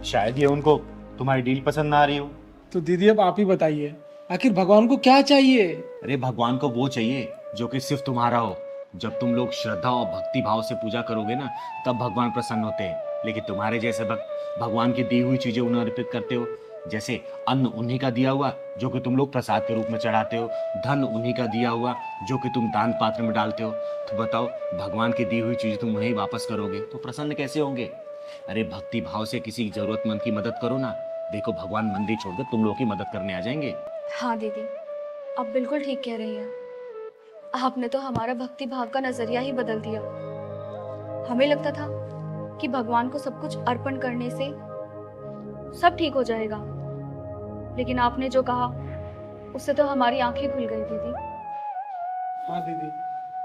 शायद ये उनको तुम्हारी डील पसंद ना आ रही हो। तो दीदी अब आप ही बताइए, आखिर भगवान को क्या चाहिए? अरे भगवान को वो चाहिए जो कि सिर्फ तुम्हारा हो। जब तुम लोग श्रद्धा और भक्ति भाव से पूजा करोगे ना, तब भगवान प्रसन्न होते हैं। लेकिन तुम्हारे जैसे भक्त भगवान की दी हुई चीजें उन्हें अर्पित करते हो, जैसे अन्न उन्हीं का दिया हुआ जो कि तुम लोग प्रसाद के रूप में चढ़ाते हो, धन उन्हीं का दिया हुआ जो कि तुम दान पात्र में डालते हो। तो बताओ, भगवान की दी हुई चीजें तुम उन्हें वापस करोगे तो प्रसन्न कैसे होंगे? अरे भक्ति भाव से किसी जरूरतमंद की मदद करो ना। देखो, भगवान मंदिर छोड़कर तुम लोगों की मदद करने आ जाएंगे। हाँ दीदी, आप बिल्कुल ठीक कह रही हैं। आपने तो हमारा भक्ति भाव का नजरिया ही बदल दिया। हमें लगता था कि भगवान को सब कुछ अर्पण करने से सब ठीक हो जाएगा, लेकिन आपने जो कहा उससे तो हमारी आंखें खुल गई दीदी। हाँ दीदी,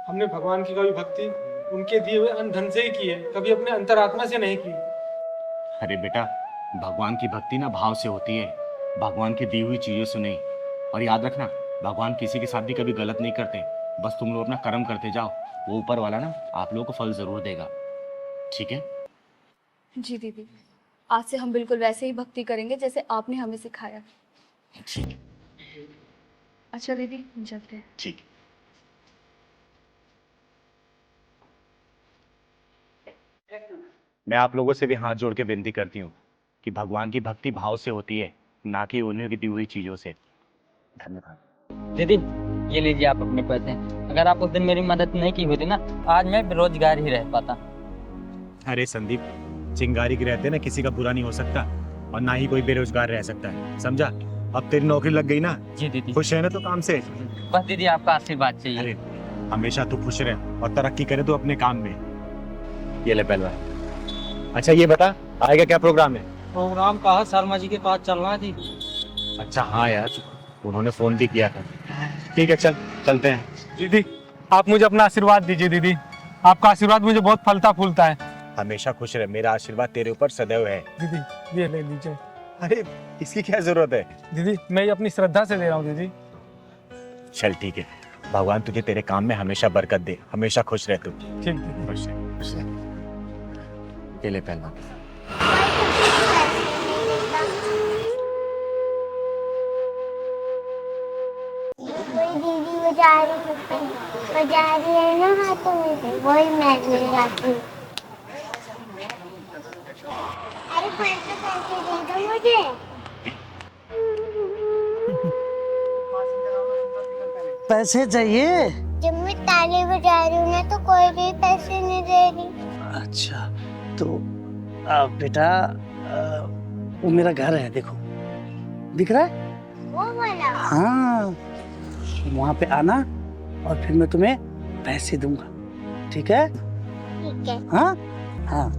हमने भगवान की कभी भक्ति उनके दिए हुए अन्न धन से ही की है, कभी अपने अंतरात्मा से नहीं की। अरे बेटा, भगवान की भक्ति ना भाव से होती है, भगवान की दी हुई चीजों से नहीं। और याद रखना, भगवान किसी के साथ भी कभी गलत नहीं करते, बस तुम लोग अपना कर्म करते जाओ, वो ऊपर वाला ना आप लोगों को फल जरूर देगा। ठीक है? जी दीदी, आज से हम बिल्कुल वैसे ही भक्ति करेंगे जैसे आपने हमें सिखाया। ठीक अच्छा दीदी, हम चलते हैं। ठीक। मैं आप लोगों से भी हाथ जोड़ के विनती करती हूँ कि भगवान की भक्ति भाव से होती है, ना कि उन्हीं की दी हुई चीजों से। धन्यवाद। दीदी ये लीजिए आप अपने पैसे। अगर आप उस दिन मेरी मदद नहीं की होती ना, आज मैं बेरोजगार ही रह पाता। अरे संदीप, चिंगारी के रहते ना किसी का बुरा नहीं हो सकता, और ना ही कोई बेरोजगार रह सकता है, समझा? अब तेरी नौकरी लग गई ना, जी दीदी। खुश है ना तो काम से? बस दीदी आपका आशीर्वाद चाहिए। अरे हमेशा तू खुश रहे और तरक्की करे तो अपने काम में। ये ले पहलवान। अच्छा ये बता, आएगा क्या प्रोग्राम है? प्रोग्राम कहा शर्मा जी के पास चलना है जी। अच्छा हाँ यार, उन्होंने फोन भी किया था। ठीक है, चलते हैं। दीदी, आप मुझे अपना आशीर्वाद दीजिए दीदी, आपका आशीर्वाद मुझे बहुत फलता फूलता है। हमेशा खुश रहे, मेरा आशीर्वाद तेरे ऊपर सदैव है। दीदी ये ले लीजिए। अरे इसकी क्या जरूरत है? दीदी मैं ये अपनी श्रद्धा से दे रहा हूँ दीदी। चल ठीक है, भगवान तुझे तेरे काम में हमेशा बरकत दे, हमेशा खुश रह तू। ठीक दीदी। खुश रह, खुश रह। ये ले पहलवान। दीदी बजा रही है ना हाथों में से, वही मैं ले जाती हूँ। अरे पैसे दे दो मुझे। पैसे चाहिए? जब मैं ताली बजा रही हूँ ना तो कोई भी पैसे नहीं दे रही। अच्छा तो बेटा, वो मेरा घर है, देखो दिख रहा है? वो वाला? हाँ, वहाँ पे आना और फिर मैं तुम्हें पैसे दूंगा, ठीक है? ठीक है। हाँ हाँ।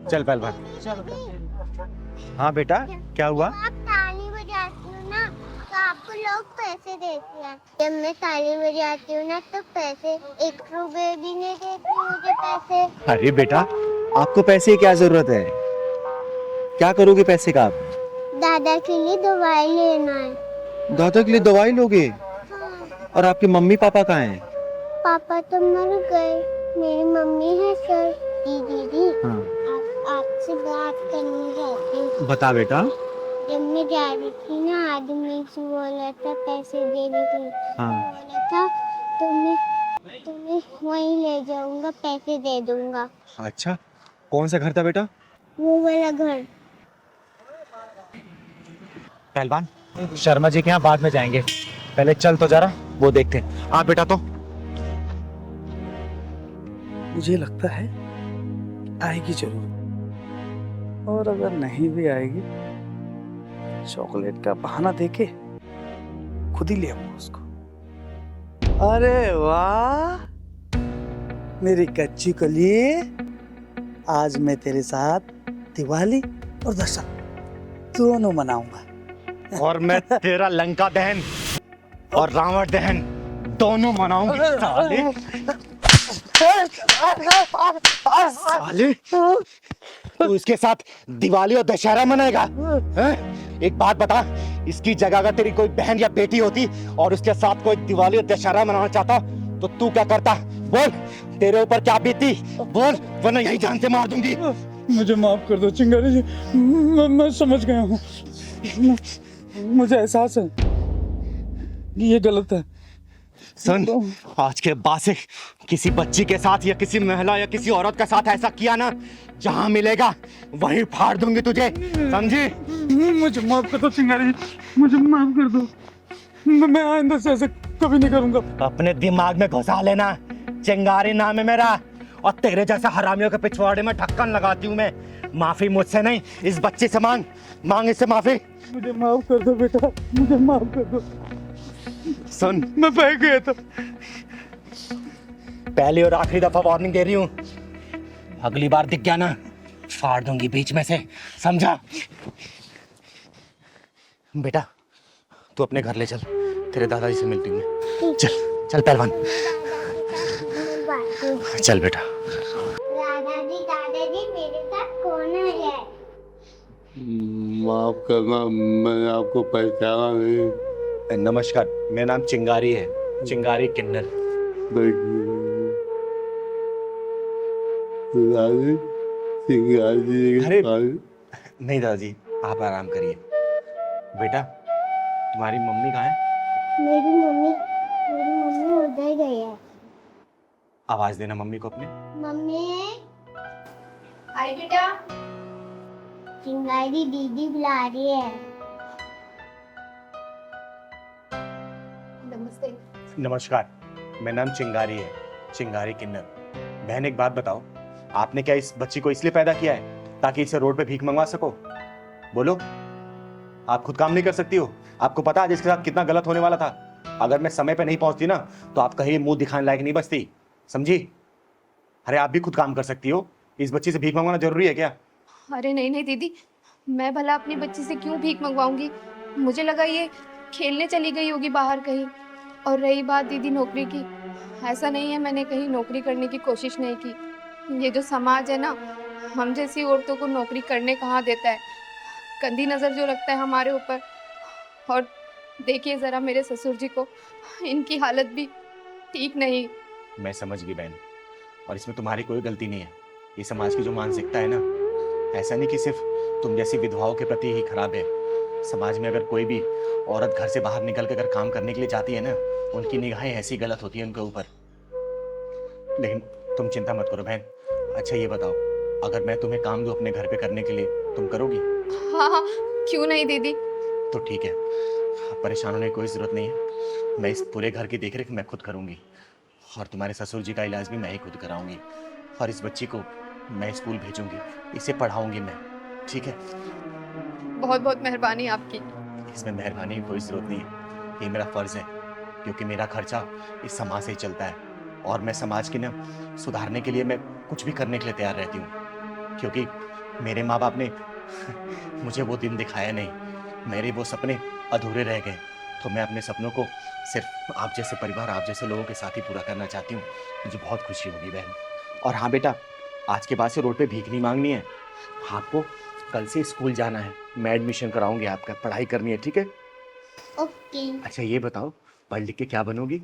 चल पहलवान। हाँ बेटा, क्या हुआ? आप ताली बजाती हो ना तो आपको लोग पैसे देते हैं। जब मैं ताली बजाती हूँ ना तो पैसे 1 रुपए भी नहीं देते मुझे पैसे। अरे बेटा, आपको पैसे की क्या जरूरत है? क्या करोगे पैसे का आप? दादा के लिए दवाई लेना है। दादा के लिए दवाई लोगे? हाँ। और आपके मम्मी पापा कहाँ हैं? पापा तो मर गए, मेरी मम्मी है सर। दीदी हाँ। आपसे बात करनी चाहती हूँ। बता बेटा। जब मैं जा रही थी ना, आदमी से बोला था पैसे देने के लिए। हाँ। बोला था तुम्हें वहीं ले जाऊंगा, पैसे दे दूंगा। अच्छा, कौन सा घर था बेटा? वो वाला घर। पहलवान, शर्मा जी के यहाँ बाद में जाएंगे, पहले चल तो जरा वो देखते हैं। हाँ बेटा, तो मुझे लगता है आएगी जरूर, और अगर नहीं भी आएगी, चॉकलेट का बहाना देके खुद ही ले आऊंगा उसको। अरे वाह मेरी कच्ची कली, आज मैं तेरे साथ दिवाली और दशहरा दोनों मनाऊंगा। और मैं तेरा लंका दहन और रावण दहन दोनों मनाऊंगा। साले, तू इसके साथ दिवाली और दशहरा मनाएगा? हैं? एक बात बता, इसकी जगह अगर तेरी कोई बहन या बेटी होती और उसके साथ कोई दिवाली और दशहरा मनाना चाहता तो तू क्या करता? बोल, तेरे ऊपर क्या बीती? बोल, वरना यही जान से मार दूंगी। मुझे माफ कर दो चिंगारी जी, मैं समझ गया हूँ, मुझे एहसास है कि ये गलत है। सुन, आज के बाद से किसी बच्ची के साथ या किसी महिला या किसी औरत के साथ ऐसा किया ना, जहां मिलेगा वहीं फाड़ दूंगी तुझे, समझी? मुझे माफ कर दो चिंगारी जी, मुझे माफ कर दो, मैं आइंदा से ऐसे कभी नहीं करूंगा। अपने दिमाग में घुसा लेना, चिंगारी नाम है मेरा, और तेरे जैसे हरामियों के पिछवाड़े में ढक्कन लगाती हूँ मैं। माफी मुझसे नहीं, इस बच्चे से मांग, मांग इससे माफी। मुझे माफ कर दो बेटा, मुझे माफ कर दो। सुन, मैं बह गया था। पहली और आखिरी दफा वार्निंग दे रही हूँ, अगली बार दिख गया ना फाड़ दूंगी बीच में से, समझा? बेटा तू अपने घर ले चल, तेरे दादाजी से मिलती हूँ मैं। चल चल पहलवान, चल बेटा। दादाजी दादाजी मेरे साथ कौन है? माफ करना, मैंने आपको पहचाना नहीं। नमस्कार, मेरा नाम चिंगारी है, चिंगारी किन्नर। अरे नहीं दादाजी, आप आराम करिए। बेटा तुम्हारी मम्मी कहाँ है? मेरी मम्मी उधर गई है। आवाज देना मम्मी को अपने। मम्मी हाय बेटा। चिंगारी दीदी बुला रही है। नमस्ते। नमस्कार, मेरा नाम चिंगारी है, चिंगारी किन्नर। बहन एक बात बताओ, आपने क्या इस बच्ची को इसलिए पैदा किया है ताकि इसे रोड पे भीख मंगवा सको? बोलो, आप खुद काम नहीं कर सकती हो? आपको पता है जिसके साथ कितना गलत होने वाला था? अगर मैं समय पे नहीं पहुंचती ना तो आप कहीं मुंह दिखाने लायक नहीं बचती, समझी? अरे आप भी खुद काम कर सकती हो, इस बच्ची से भीख मंगवाना जरूरी है क्या? अरे नहीं नहीं दीदी, मैं भला अपनी बच्ची से क्यों भीख मंगवाऊंगी? मुझे लगा ये खेलने चली गई होगी बाहर कहीं। और रही बात दीदी नौकरी की, ऐसा नहीं है मैंने कहीं नौकरी करने की कोशिश नहीं की। ये जो समाज है ना, हम जैसी औरतों को नौकरी करने कहाँ देता है, गंदी नज़र जो रखता है हमारे ऊपर। और देखिए ज़रा मेरे ससुर जी को, इनकी हालत भी ठीक नहीं। मैं समझ गई बहन, और इसमें तुम्हारी कोई गलती नहीं है। ये समाज की जो मानसिकता है ना, ऐसा नहीं कि सिर्फ तुम जैसी विधवाओं के प्रति ही खराब है। समाज में अगर कोई भी औरत घर से बाहर निकल कर अगर काम करने के लिए जाती है ना, उनकी निगाहें ऐसी गलत होती है उनके ऊपर। लेकिन तुम चिंता मत करो बहन। अच्छा ये बताओ, अगर मैं तुम्हें काम दूं अपने घर पे करने के लिए, तुम करोगी? हाँ हाँ, क्यों नहीं दीदी। तो ठीक है, परेशान होने की कोई ज़रूरत नहीं है। मैं इस पूरे घर की देखरेख मैं खुद करूँगी, और तुम्हारे ससुर जी का इलाज भी मैं ही खुद कराऊंगी। और इस बच्ची को मैं स्कूल भेजूंगी, इसे पढ़ाऊंगी मैं, ठीक है? बहुत बहुत मेहरबानी आपकी। इसमें मेहरबानी की कोई ज़रूरत नहीं है, ये मेरा फ़र्ज़ है, क्योंकि मेरा खर्चा इस समाज से ही चलता है। और मैं समाज की ना सुधारने के लिए मैं कुछ भी करने के लिए तैयार रहती हूँ, क्योंकि मेरे माँ बाप ने मुझे वो दिन दिखाया नहीं, मेरे वो सपने अधूरे रह गए। तो मैं अपने सपनों को सिर्फ आप जैसे परिवार, आप जैसे लोगों के साथ ही पूरा करना चाहती हूँ। मुझे बहुत खुशी होगी बहन। और हाँ बेटा, आज के बाद से रोड पे भीख नहीं मांगनी है। आपको कल से स्कूल जाना है, मैं एडमिशन कराऊंगी आपका, पढ़ाई करनी है, ठीक है? ओके। अच्छा ये बताओ, पढ़ लिख के क्या बनोगी?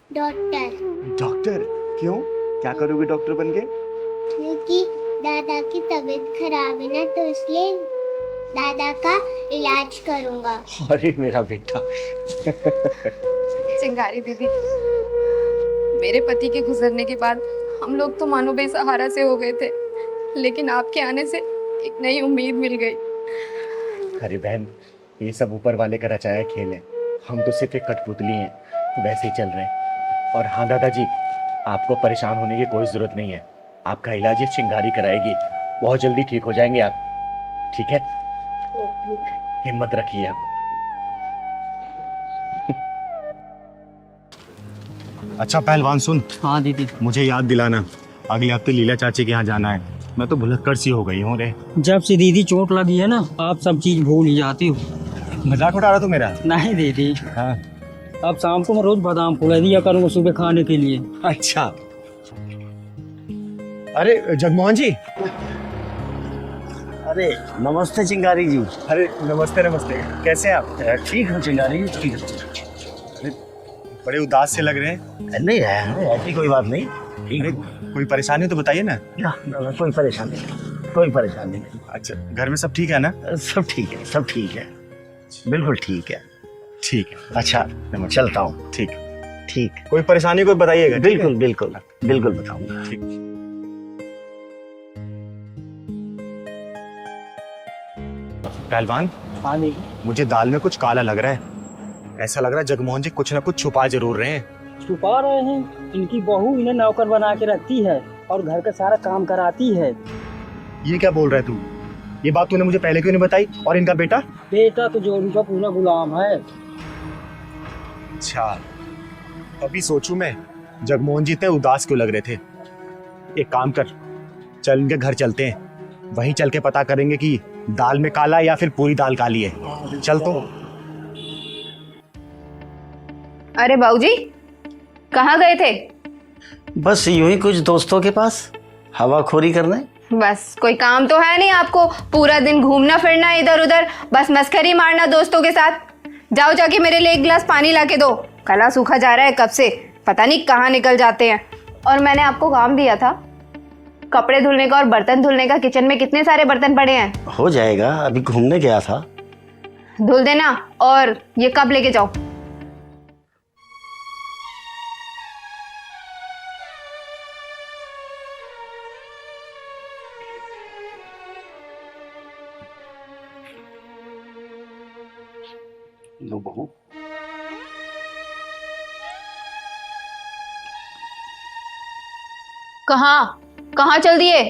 डॉक्टर। डॉक्टर? क्यों, क्या करोगी डॉक्टर बन के? क्योंकि दादा की तबीयत खराब है ना, तो इसलिए दादा का इलाज करूंगा। अरे मेरा बेटा। चिंगारी दीदी, मेरे पति के गुजरने के बाद हम लोग तो मानो बेसहारा से हो गए थे, लेकिन आपके आने से एक नई उम्मीद मिल गई। अरे बहन, ये सब ऊपर वाले का रचाया खेल है, हम तो सिर्फ एक कठपुतली हैं, वैसे ही चल रहे हैं। और हाँ दादाजी, आपको परेशान होने की कोई ज़रूरत नहीं है, आपका इलाज ये चिंगारी कराएगी, बहुत जल्दी ठीक हो जाएंगे आप, ठीक है? हिम्मत रखिए आप। अच्छा पहलवान सुन, हाँ दीदी। मुझे याद दिलाना, अगले हफ्ते लीला चाची के यहाँ जाना है। मैं तो भुलक्कड़ सी हो गई हूँ रे। जब से दीदी चोट लगी है ना, आप सब चीज भूल ही जाती हो। मजाक उड़ा रहा तू मेरा? नहीं दीदी, हाँ। अब शाम को मैं रोज बादाम फुला दिया करूँगा सुबह खाने के लिए। अच्छा। अरे जगमोहन जी। अरे नमस्ते चिंगारी जी। अरे नमस्ते नमस्ते, कैसे हैं आप? ठीक हूँ चिंगारी जी, ठीक है। अरे बड़े उदास से लग रहे हैं। नहीं है, ऐसी कोई बात नहीं। अरे कोई परेशानी तो बताइए ना। कोई परेशानी नहीं, कोई परेशानी नहीं। अच्छा, घर में सब ठीक है ना? सब ठीक है, सब ठीक है, बिल्कुल ठीक है। ठीक है, अच्छा चलता हूँ। ठीक ठीक। कोई परेशानी कोई बताइएगा। बिल्कुल बिल्कुल बिल्कुल बताऊंगा। ठीक। पहलवान, हाँ दीदी। मुझे दाल में कुछ काला लग रहा है। ऐसा लग रहा है जगमोहन जी कुछ ना कुछ छुपा जरूर रहे हैं। छुपा रहे हैं, इनकी बहू इन्हें नौकर बना के रखती है और घर का सारा काम कराती है। ये क्या बोल रहा है तू? ये बात तूने मुझे पहले क्यों नहीं बताई? और इनका बेटा? बेटा तो जोरू का पूरा गुलाम है। अच्छा, अभी सोचूं मैं जगमोहन जी इतने उदास क्यों लग रहे थे। एक काम कर, चल इनके घर चलते हैं, वहीं चल के पता करेंगे कि दाल में काला है या फिर पूरी दाल काली है। चल तो। अरे बाबूजी, कहाँ गए थे? बस यूं ही कुछ दोस्तों के पास हवाखोरी करने। बस कोई काम तो है नहीं आपको, पूरा दिन घूमना फिरना इधर उधर, बस मस्करी मारना दोस्तों के साथ। जाओ जाके मेरे लिए एक गिलास पानी ला के दो, गला सूखा जा रहा है कब से, पता नहीं कहाँ निकल जाते हैं। और मैंने आपको काम दिया था कपड़े धुलने का और बर्तन धुलने का, किचन में कितने सारे बर्तन पड़े हैं। हो जाएगा, अभी घूमने गया था। धुल देना। और ये कब लेके जाओ? लो बहू। कहाँ कहाँ चल दिए?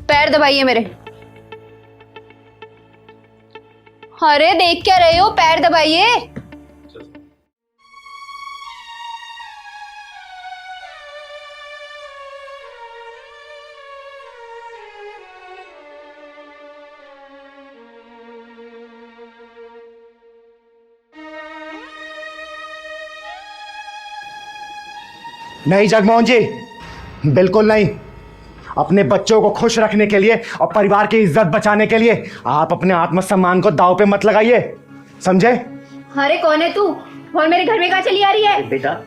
पैर दबाइए मेरे। अरे देख क्या रहे हो, पैर दबाइए। नहीं जगमोहन जी, बिल्कुल नहीं। अपने बच्चों को खुश रखने के लिए और परिवार की इज्जत बचाने के लिए आप अपने आत्मसम्मान को दांव पे मत लगाइए, समझे? अरे कौन है तू, और मेरे घर में कहाँ चली आ रही है? बेटा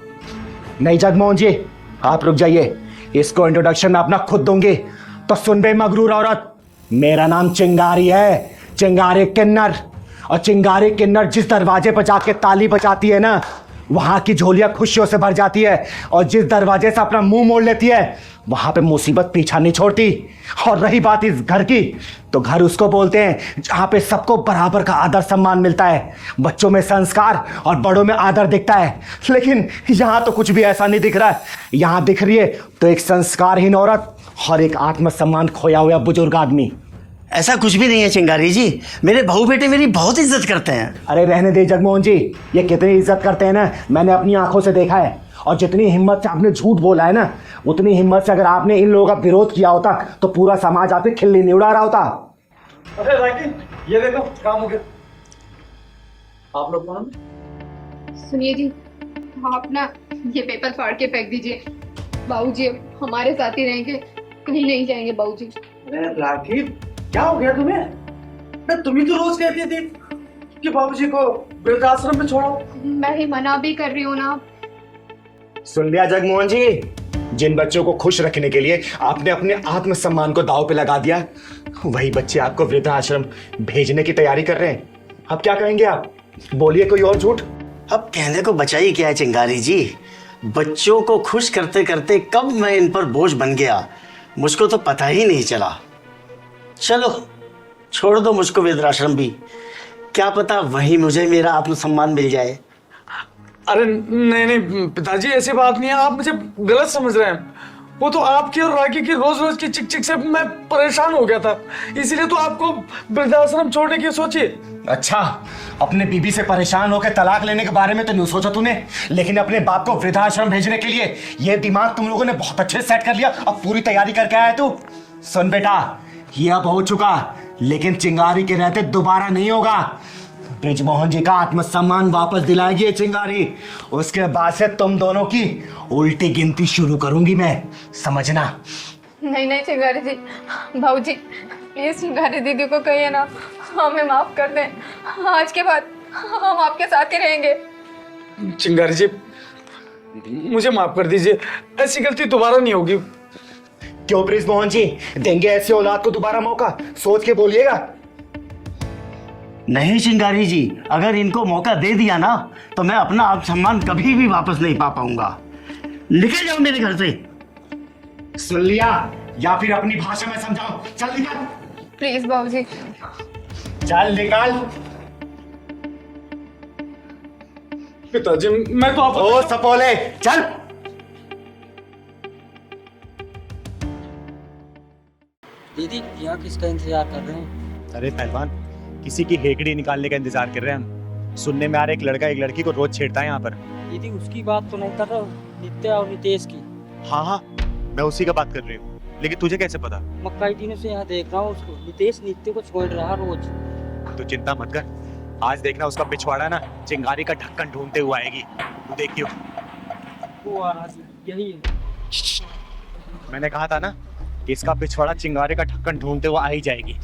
नहीं जगमोहन जी, आप रुक जाइए, इसको इंट्रोडक्शन मैं अपना खुद दूंगी। तो सुन बे मगरूर औरत, मेरा नाम चिंगारी है, चिंगारी किन्नर। और चिंगारी किन्नर जिस दरवाजे पर जाके ताली बजाती है ना, वहां की झोलियां खुशियों से भर जाती है। और जिस दरवाजे से अपना मुंह मोड़ लेती है, वहां पे मुसीबत पीछा नहीं छोड़ती। और रही बात इस घर की, तो घर उसको बोलते हैं जहां पे सबको बराबर का आदर सम्मान मिलता है, बच्चों में संस्कार और बड़ों में आदर दिखता है। लेकिन यहां तो कुछ भी ऐसा नहीं दिख रहा है। यहां दिख रही है तो एक संस्कारहीन औरत और एक आत्मसम्मान खोया हुआ बुजुर्ग आदमी। ऐसा कुछ भी नहीं है चिंगारी जी, मेरे बहू बेटे मेरी बहुत इज्जत करते हैं। अरे रहने दे जगमोहन जी, ये कितनी इज्जत करते हैं ना, मैंने अपनी आंखों से देखा है। और जितनी हिम्मत से आपने झूठ बोला है ना, उतनी हिम्मत से अगर आपने इन लोगों का विरोध किया होता तो पूरा समाज आपकी खिल्ली नहीं उड़ा रहा होता। अरे राकी, ये देखो काम हो गया। आप लोग कौन? सुनिए जी, आप ना ये पेपर फाड़ के फेंक दीजिए। बाबूजी अब हमारे साथ ही रहेंगे, कहीं नहीं जाएंगे बाबूजी। अरे राकी, क्या हो गया तुम्हें? मैं तुम ही तो रोज कहती थी कि बाबूजी को वृद्धाश्रम में छोड़ो। मैं ही मना भी कर रही हूँ ना। सुन लिया जगमोहन जी, जिन बच्चों को खुश रखने के लिए आपने अपने आत्मसम्मान को दांव पे लगा दिया, वही बच्चे आपको वृद्धाश्रम भेजने की तैयारी कर रहे हैं। अब क्या कहेंगे आप? बोलिए कोई और झूठ। अब कहने को बचा ही क्या है चिंगारी जी, बच्चों को खुश करते करते कब मैं इन पर बोझ बन गया, मुझको तो पता ही नहीं चला। चलो छोड़ दो मुझको वृद्धाश्रम भी, क्या पता वहीं मुझे मेरा आत्मसम्मान मिल जाए। अरे नहीं नहीं पिताजी, ऐसी बात नहीं है, आप मुझे गलत समझ रहे हैं। वो तो आपकी और राकी की रोज रोज की चिक चिक से मैं परेशान हो गया था, इसीलिए तो आपको वृद्धाश्रम छोड़ने की सोची। अच्छा, अपने बीबी से परेशान होकर तलाक लेने के बारे में तो नहीं सोचा तूने, लेकिन अपने बाप को वृद्धाश्रम भेजने के लिए ये दिमाग तुम लोगों ने बहुत अच्छे सेट कर लिया। अब पूरी तैयारी करके आया तू। सुन बेटा, ये अब हो चुका, लेकिन चिंगारी के रहते दोबारा नहीं होगा। ब्रिजमोहन जी का आत्मसम्मान वापस दिलाएगी ये चिंगारी, उसके बाद से तुम दोनों की उल्टी गिनती शुरू करूंगी मैं, समझना। नहीं नहीं चिंगारी जी, बाबूजी प्लीज चिंगारी दीदी को कहिए ना, हमें माफ कर दें। आज के बाद हम आपके साथ ही रहेंगे। चिंगारी जी, मुझे माफ कर दीजिए, ऐसी गलती दोबारा नहीं होगी। क्यों ब्रिजमोहन जी, देंगे ऐसी औलाद को दोबारा मौका? सोच के बोलिएगा। नहीं चिंगारी जी, अगर इनको मौका दे दिया ना तो मैं अपना आत्मसम्मान कभी भी वापस नहीं पा पाऊंगा। निकल जाओ मेरे घर से। सुन लिया, या फिर अपनी भाषा में समझाओ। चल निकल। प्लीज बाबूजी। चल निकल। पिताजी मैं तो ओ सपोले, चल। दीदी यहाँ किसका इंतजार कर रहे हैं? अरे पहलवान, किसी की हेकड़ी निकालने का इंतजार कर रहे हैं हम। सुनने में आ रहा है एक लड़का एक लड़की को रोज छेड़ता है यहाँ पर। दीदी उसकी बात तो नहीं कर रहा हूँ, नित्या और नितेश की। हाँ हाँ, मैं उसी का बात कर रही हूँ, लेकिन तुझे कैसे पता? मैं कई दिनों से यहाँ देख रहा हूँ उसको। नितेश नित्य को छोड़ रहा रोज। तू चिंता मत कर, आज देखना उसका पिछवाड़ा ना चिंगारी का ढक्कन ढूंढते हुए आएगी, तू देखियो। वो आज यही है। मैंने कहा था ना कि इसका पिछवाड़ा चिंगारी का ढक्कन ढूंढते हुए आ ही जाएगी।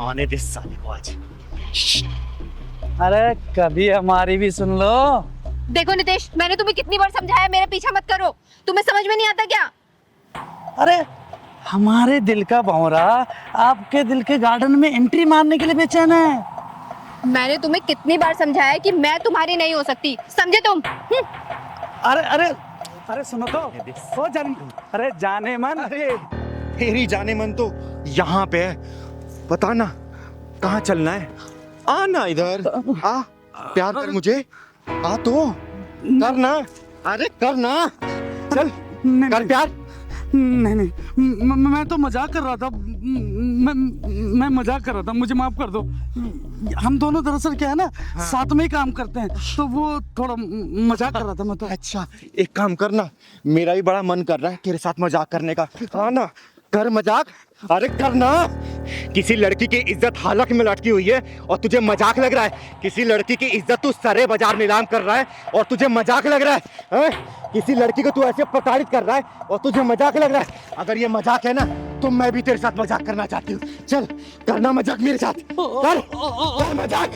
आने दे साले को आज। अरे कभी हमारी भी सुन लो। देखो नितेश, मैंने तुम्हें कितनी बार समझाया मेरा पीछा मत करो, तुम्हें समझ में नहीं आता क्या? अरे हमारे दिल का भंवरा आपके दिल के गार्डन में एंट्री मारने के लिए बेचैन है। मैंने तुम्हें कितनी बार समझाया कि मैं तुम्हारी नहीं हो सकती, समझे तुम? अरे अरे अरे सुनो तो, ओ जान, अरे जाने मन। अरे तेरी जाने मन तो यहाँ पे है, बता ना कहाँ चलना है? आना इधर, आ प्यार कर मुझे, आ तो करना, अरे करना, चल कर प्यार। नहीं नहीं, मैं तो मजाक कर रहा था। मैं मजाक कर रहा था, मुझे माफ कर दो। हम दोनों दरअसल क्या है ना, साथ में ही काम करते हैं, तो वो थोड़ा मजाक कर रहा था मैं तो। अच्छा एक काम करना, मेरा भी बड़ा मन कर रहा है तेरे साथ मजाक करने का। हाँ ना, कर मजाक, अरे करना। किसी लड़की की इज्जत हालत में लटकी हुई है और तुझे मजाक लग रहा है? किसी लड़की की इज्जत तू सरे बाजार नीलाम कर रहा है और तुझे मजाक लग रहा है? किसी लड़की को तू ऐसे प्रताड़ित कर रहा है और तुझे मजाक लग रहा है? अगर ये मजाक है ना तो मैं भी तेरे साथ मजाक करना चाहती हूँ। चल करना मजाक मेरे साथ, कर मजाक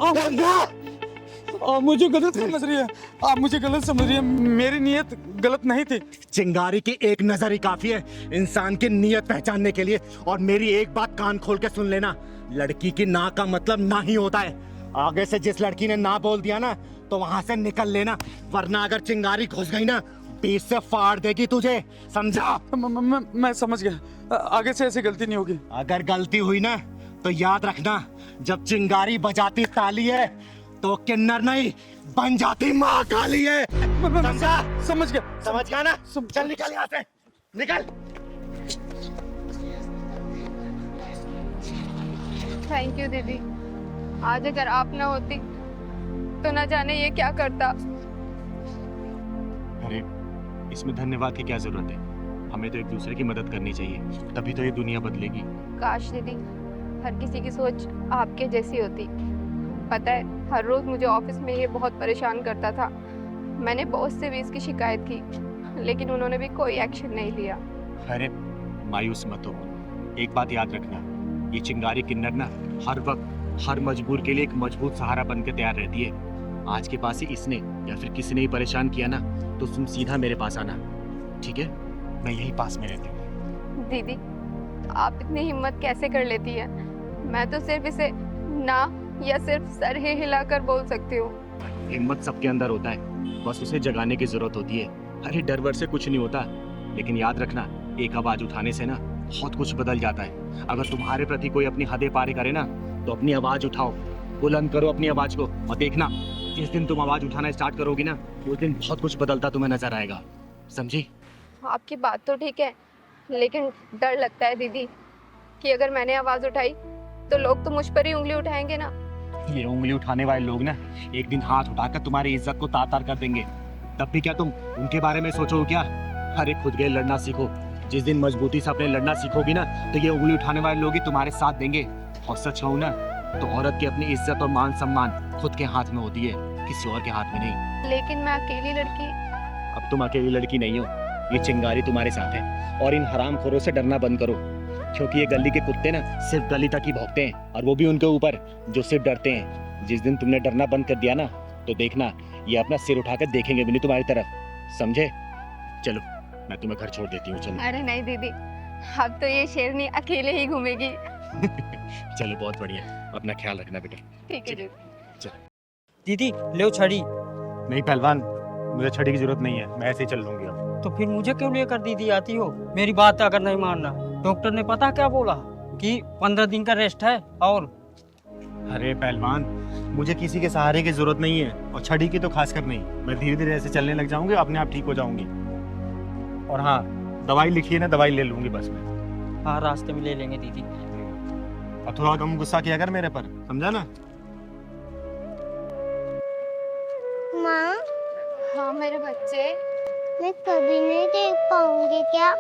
करना। मुझे गलत समझ रही है आप, मुझे गलत समझ रही है। मेरी नीयत गलत नहीं थी। चिंगारी की एक नजर ही काफी है इंसान की नीयत पहचानने के लिए। और मेरी एक बात कान खोल के सुन लेना, लड़की की ना का मतलब ना ही होता है। आगे से जिस लड़की ने ना बोल दिया ना तो वहां से निकल लेना, वरना अगर चिंगारी घुस गई ना बीच से फाड़ देगी तुझे, समझा? मैं समझ गया, आगे से ऐसी गलती नहीं होगी। अगर गलती हुई ना तो याद रखना, जब चिंगारी बजाती ताली है तो किन्नर नहीं बन जाती माँ काली है, समझा? समझ गया, समझ गया ना? चल निकल यहाँ से, निकल। थैंक यू दीदी, आज अगर आप ना होती तो ना जाने ये क्या करता। अरे इसमें धन्यवाद की क्या जरूरत है, हमें तो एक दूसरे की मदद करनी चाहिए, तभी तो ये दुनिया बदलेगी। काश दीदी हर किसी की सोच आपके जैसी होती। पता है, हर रोज मुझे ऑफिस में ये बहुत परेशान करता था। मैंने बॉस से भी इसकी शिकायत की, लेकिन उन्होंने भी कोई एक्शन नहीं लिया। अरे मायूस मत हो, एक बात याद रखना, ये चिंगारी किन्नर ना हर वक्त हर मजबूर के लिए एक मजबूत सहारा बन के तैयार रहती है। आज के पास ही इसने या फिर किसी ने ही परेशान किया ना तो तुम सीधा मेरे पास आना, ठीक है? मैं यही पास में रहती हूँ। दीदी आप इतनी हिम्मत कैसे कर लेती है? मैं तो सिर्फ इसे ना या सिर्फ सर ही हिलाकर बोल सकती हूँ। हिम्मत सबके अंदर होता है, बस उसे जगाने की जरूरत होती है। अरे डर वर से कुछ नहीं होता, लेकिन याद रखना एक आवाज उठाने से ना बहुत कुछ बदल जाता है। अगर तुम्हारे प्रति कोई अपनी हदें पार करे ना तो अपनी आवाज उठाओ, बुलंद करो अपनी आवाज को, और देखना जिस दिन तुम आवाज उठाना स्टार्ट करोगी ना उस दिन बहुत कुछ बदलता तुम्हें नजर आएगा, समझी? आपकी बात तो ठीक है, लेकिन डर लगता है दीदी कि अगर मैंने आवाज उठाई तो लोग तो मुझ पर ही उंगली उठाएंगे ना। ये उंगली उठाने वाले लोग ना एक दिन हाथ उठाकर तुम्हारी इज्जत को तार तार कर देंगे, तब भी क्या तुम उनके बारे में सोचो क्या? अरे खुद के लड़ना सीखो, जिस दिन मजबूती से अपने लड़ना सीखोगी ना तो ये उंगली उठाने वाले लोग ही तुम्हारे साथ देंगे। और सच कहूं ना तो औरत की अपनी इज्जत और मान सम्मान खुद के हाथ में होती है, किसी और के हाथ में नहीं। लेकिन मैं अकेली लड़की। अब तुम अकेली लड़की नहीं हो, ये चिंगारी तुम्हारे साथ है। और इन हरामखोरों से डरना बंद करो, क्योंकि ये गली के कुत्ते ना सिर्फ गली तक ही भौंकते हैं, और वो भी उनके ऊपर जो सिर्फ डरते हैं। जिस दिन तुमने डरना बंद कर दिया ना तो देखना ये अपना सिर उठाकर देखेंगे भी नहीं तुम्हारी तरफ, समझे? चलो मैं तुम्हें घर छोड़ देती हूँ, चलो। अरे नहीं दीदी, अब तो ये शेरनी अकेले ही घूमेगी। चलो बहुत बढ़िया, अपना ख्याल रखना बेटा। ठीक है चल। दीदी ले छड़ी। नहीं पहलवान, मुझे छड़ी की जरूरत नहीं है, मैं ऐसे ही चल लूंगी अब। तो फिर मुझे क्यों लेकर दीदी आती हो? मेरी बात अगर नहीं मानना, डॉक्टर ने पता क्या बोला कि 15 दिन का रेस्ट है। और अरे पहलवान, मुझे किसी के सहारे की जरूरत नहीं है, और छड़ी की तो खासकर नहीं। मैं धीरे धीरे ऐसे चलने लग जाऊंगी, अपने आप ठीक हो जाऊंगी। और हाँ, दवाई लिखी है ना, दवाई ले लूंगी बस मैं। हाँ रास्ते में ले लेंगे दीदी। और थोड़ा कम गुस्सा किया कर मेरे पर, समझा ना? माँ, हाँ मेरे बच्चे। मैं कभी नहीं देख पाऊंगी क्या?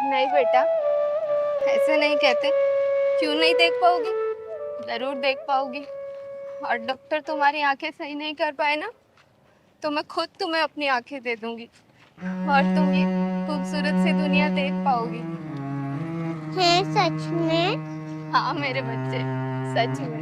नहीं बेटा, ऐसे नहीं कहते। क्यों नहीं देख पाओगी? जरूर देख पाओगी। और डॉक्टर तुम्हारी आंखें सही नहीं कर पाए ना, तो मैं खुद तुम्हें अपनी आंखें दे दूंगी और तुम ये खूबसूरत सी दुनिया देख पाओगी। है सच में? हाँ मेरे बच्चे, सच में।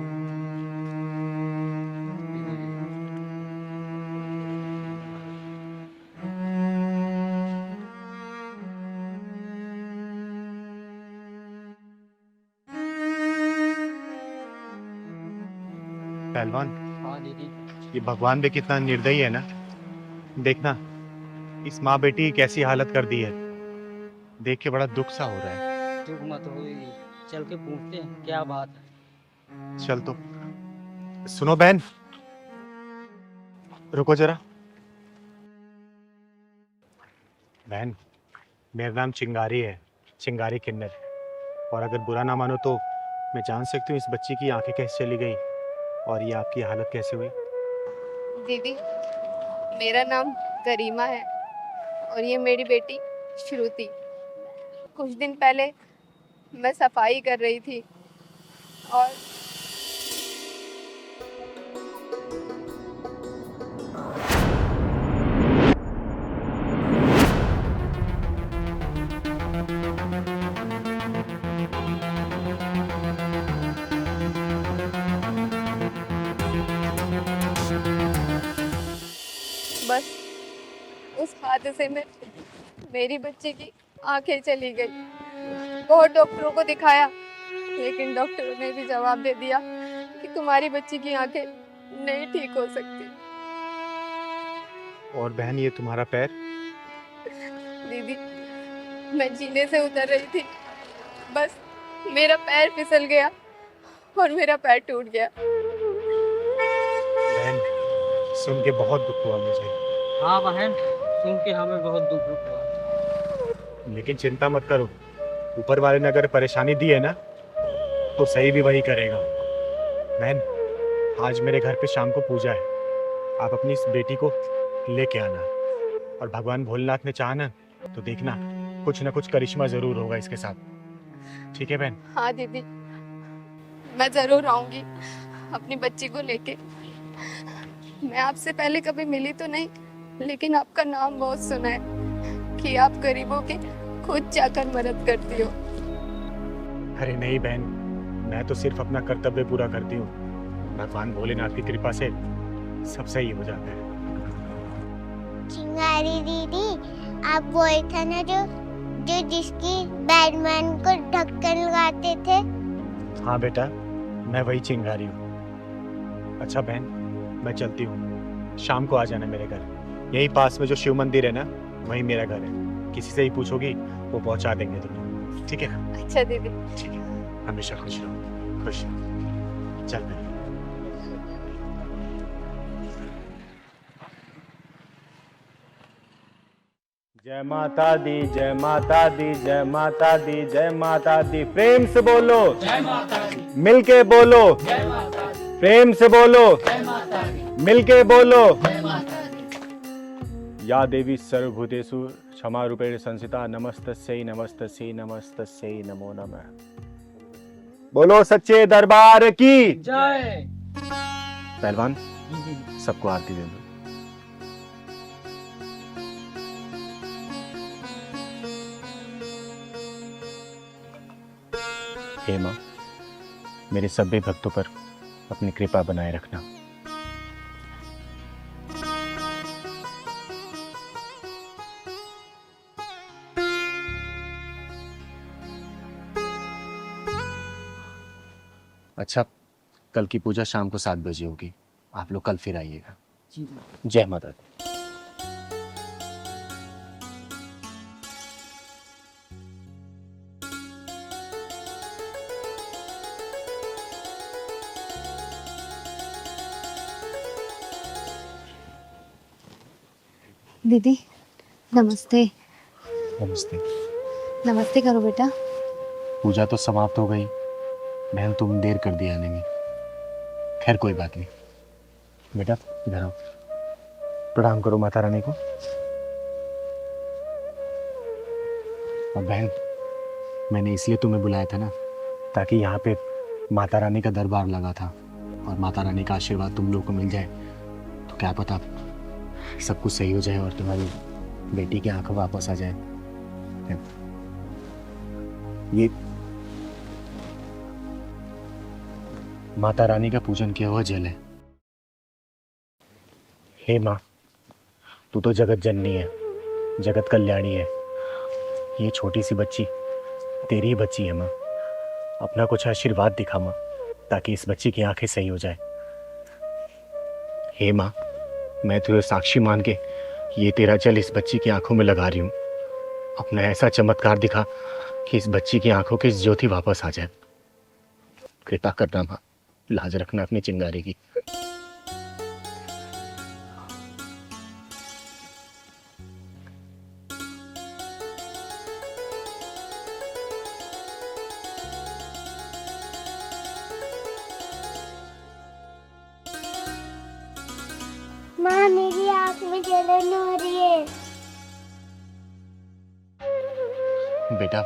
पहलवान, हाँ दीदी। ये भगवान भी कितना निर्दयी है ना। देखना, इस माँ बेटी की कैसी हालत कर दी है। देख के बड़ा दुख सा हो रहा है। दुख मत हो दीदी, चल के पूछते हैं क्या बात है। चल तो। सुनो बहन, रुको जरा। बहन, मेरा नाम चिंगारी है, चिंगारी किन्नर। और अगर बुरा ना मानो तो मैं जान सकती हूँ इस बच्ची की आंखें कैसे चली गई और ये आपकी हालत कैसे हुई? दीदी, मेरा नाम गरिमा है और ये मेरी बेटी श्रुति। कुछ दिन पहले मैं सफाई कर रही थी और बस उस हादसे में मेरी बच्ची की आंखें चली गई। बहुत डॉक्टरों को दिखाया, लेकिन डॉक्टरों ने भी जवाब दे दिया कि तुम्हारी बच्ची की आंखें नहीं ठीक हो सकती। और बहन, ये तुम्हारा पैर? दीदी, मैं जीने से उतर रही थी, बस मेरा पैर फिसल गया और मेरा पैर टूट गया। बहन, सुन के बहुत दुख हुआ मुझे। हाँ बहन, सुन के हमें बहुत दुख हुआ। लेकिन चिंता मत करो, ऊपर वाले ने अगर परेशानी दी है ना तो सही भी वही करेगा। बहन, आज मेरे घर पे शाम को पूजा है, आप अपनी इस बेटी को लेके आना। और भगवान भोलेनाथ ने चाहा ना तो देखना कुछ ना कुछ करिश्मा जरूर होगा इसके साथ। ठीक है बहन? हाँ दीदी, मैं जरूर आऊंगी अपनी बच्ची को लेके। मैं आपसे पहले कभी मिली तो नहीं, लेकिन आपका नाम बहुत सुना है कि आप गरीबों की खुद जाकर मदद करती हो। अरे नहीं बहन, मैं तो सिर्फ अपना कर्तव्य पूरा करती हूँ। भगवान भोलेनाथ की कृपा से सब सही हो जाता है। चिंगारी दीदी, आप वही था ना जो जिसकी बैटमैन को ढक्कन लगाते थे? हाँ बेटा, मैं वही चिंगारी हूँ। अच्छा बहन, मैं चलती हूँ, शाम को आ जाना मेरे घर। यही पास में जो शिव मंदिर है ना, वही मेरा घर है। किसी से ही पूछोगी वो पहुंचा देंगे तुम्हें। ठीक है? अच्छा दीदी। ठीक है, हमेशा खुश रहो, खुश रहो। चल बहन। जय माता दी, जय माता दी, जय माता दी, जय माता दी। प्रेम से बोलो जय माता दी। मिलके बोलो जय माता दी। प्रेम से बोलो जय माता दी। मिलके बोलो जय माता दी। या देवी सर्वभूतेषु क्षमा रूपेण संस्थिता, नमस्तस्यै नमस्तस्यै नमस्तस्यै नमो नमः। बोलो सच्चे दरबार की जय। पहलवान, सबको आरती दे दो। हे माँ, मेरे सभी भक्तों पर अपनी कृपा बनाए रखना। अच्छा, कल की पूजा शाम को 7 बजे होगी, आप लोग कल फिर आइएगा। जय माता दी। दीदी, नमस्ते। नमस्ते। नमस्ते करो बेटा। पूजा तो समाप्त हो गई। बहन तुम देर कर दी आने में। खैर कोई बात नहीं। बेटा इधर आओ, प्रणाम करो माता रानी को। और बहन, मैंने इसलिए तुम्हें बुलाया था ना, ताकि यहाँ पे माता रानी का दरबार लगा था और माता रानी का आशीर्वाद तुम लोग को मिल जाए तो क्या पता सब कुछ सही हो जाए और तुम्हारी बेटी की आंखें वापस आ जाए। ये माता रानी का पूजन किया हुआ जल है। हे माँ, तू तो जगत जननी है, जगत कल्याणी है। ये छोटी सी बच्ची तेरी ही बच्ची है माँ। अपना कुछ आशीर्वाद दिखा माँ, ताकि इस बच्ची की आंखें सही हो जाए। हे माँ, मैं तुझे साक्षी मान के ये तेरा जल इस बच्ची की आंखों में लगा रही हूँ। अपना ऐसा चमत्कार दिखा कि इस बच्ची की आंखों की ज्योति वापस आ जाए। कृपा करना माँ, लाज रखना अपनी चिंगारी की। माँ मेरी आँख में जलन हो रही है। बेटा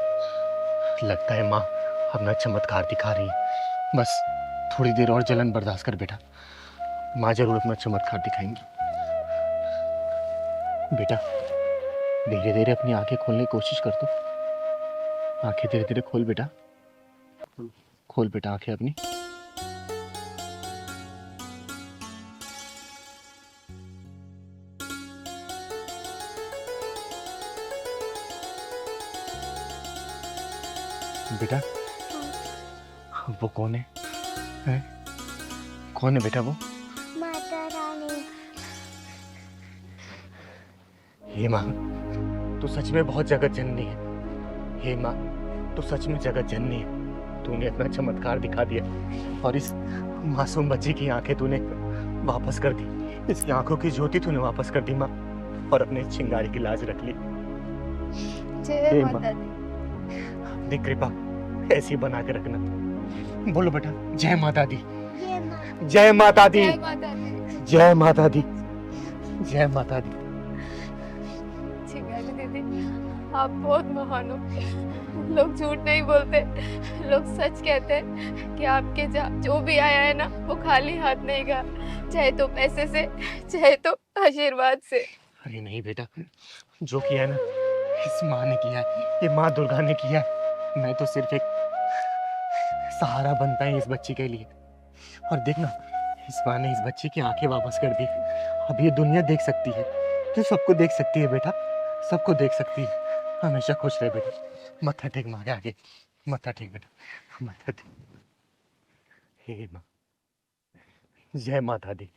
लगता है माँ अपना चमत्कार दिखा रही है। बस थोड़ी देर और जलन बर्दाश्त कर बेटा, माँ जरूर अपना चमत्कार दिखाएंगी। बेटा धीरे धीरे अपनी आंखें खोलने की कोशिश कर दो। आंखें धीरे धीरे खोल बेटा, खोल बेटा आंखें अपनी। बेटा वो कौन है? हैं? कौन है बेटा वो? माता रानी। हे माँ, तू सच में बहुत जगत जननी है। हे माँ, तू सच में जगत जननी है। तूने अपना चमत्कार दिखा दिया और इस मासूम बच्ची की आंखें तूने वापस कर दी। इसकी आंखों की ज्योति तूने वापस कर दी माँ, और अपने चिंगारी की लाज रख ली। जय हे माता माँ, दी। अपनी कृपा ऐसी बना के रखना। बोलो बेटा, जय माता दी, ये माँ। जय माता दी, जय माता दी। जय माता दी, जय माता दी। चिंगारी दीदी, आप बहुत महान हो। लोग झूठ नहीं बोलते, लोग सच कहते हैं कि आपके जो भी आया है ना, वो खाली हाथ नहीं गया, चाहे तो पैसे से, चाहे तो आशीर्वाद से। अरे नहीं बेटा, जो किया है ना इस माँ ने किया है, ये माँ दुर्गा ने किया है। मैं तो सिर्फ एक सहारा बनता है इस बच्ची के लिए। और देखना, इस माँ ने इस बच्ची की आंखें वापस कर दी। अब ये दुनिया देख सकती है, तो सबको देख सकती है बेटा, सबको देख सकती है। हमेशा खुश रहे बेटा। मत्था टेक माँ के आगे, मत्था टेक बेटा, मत्था टेक। हे माँ, जय माता दी।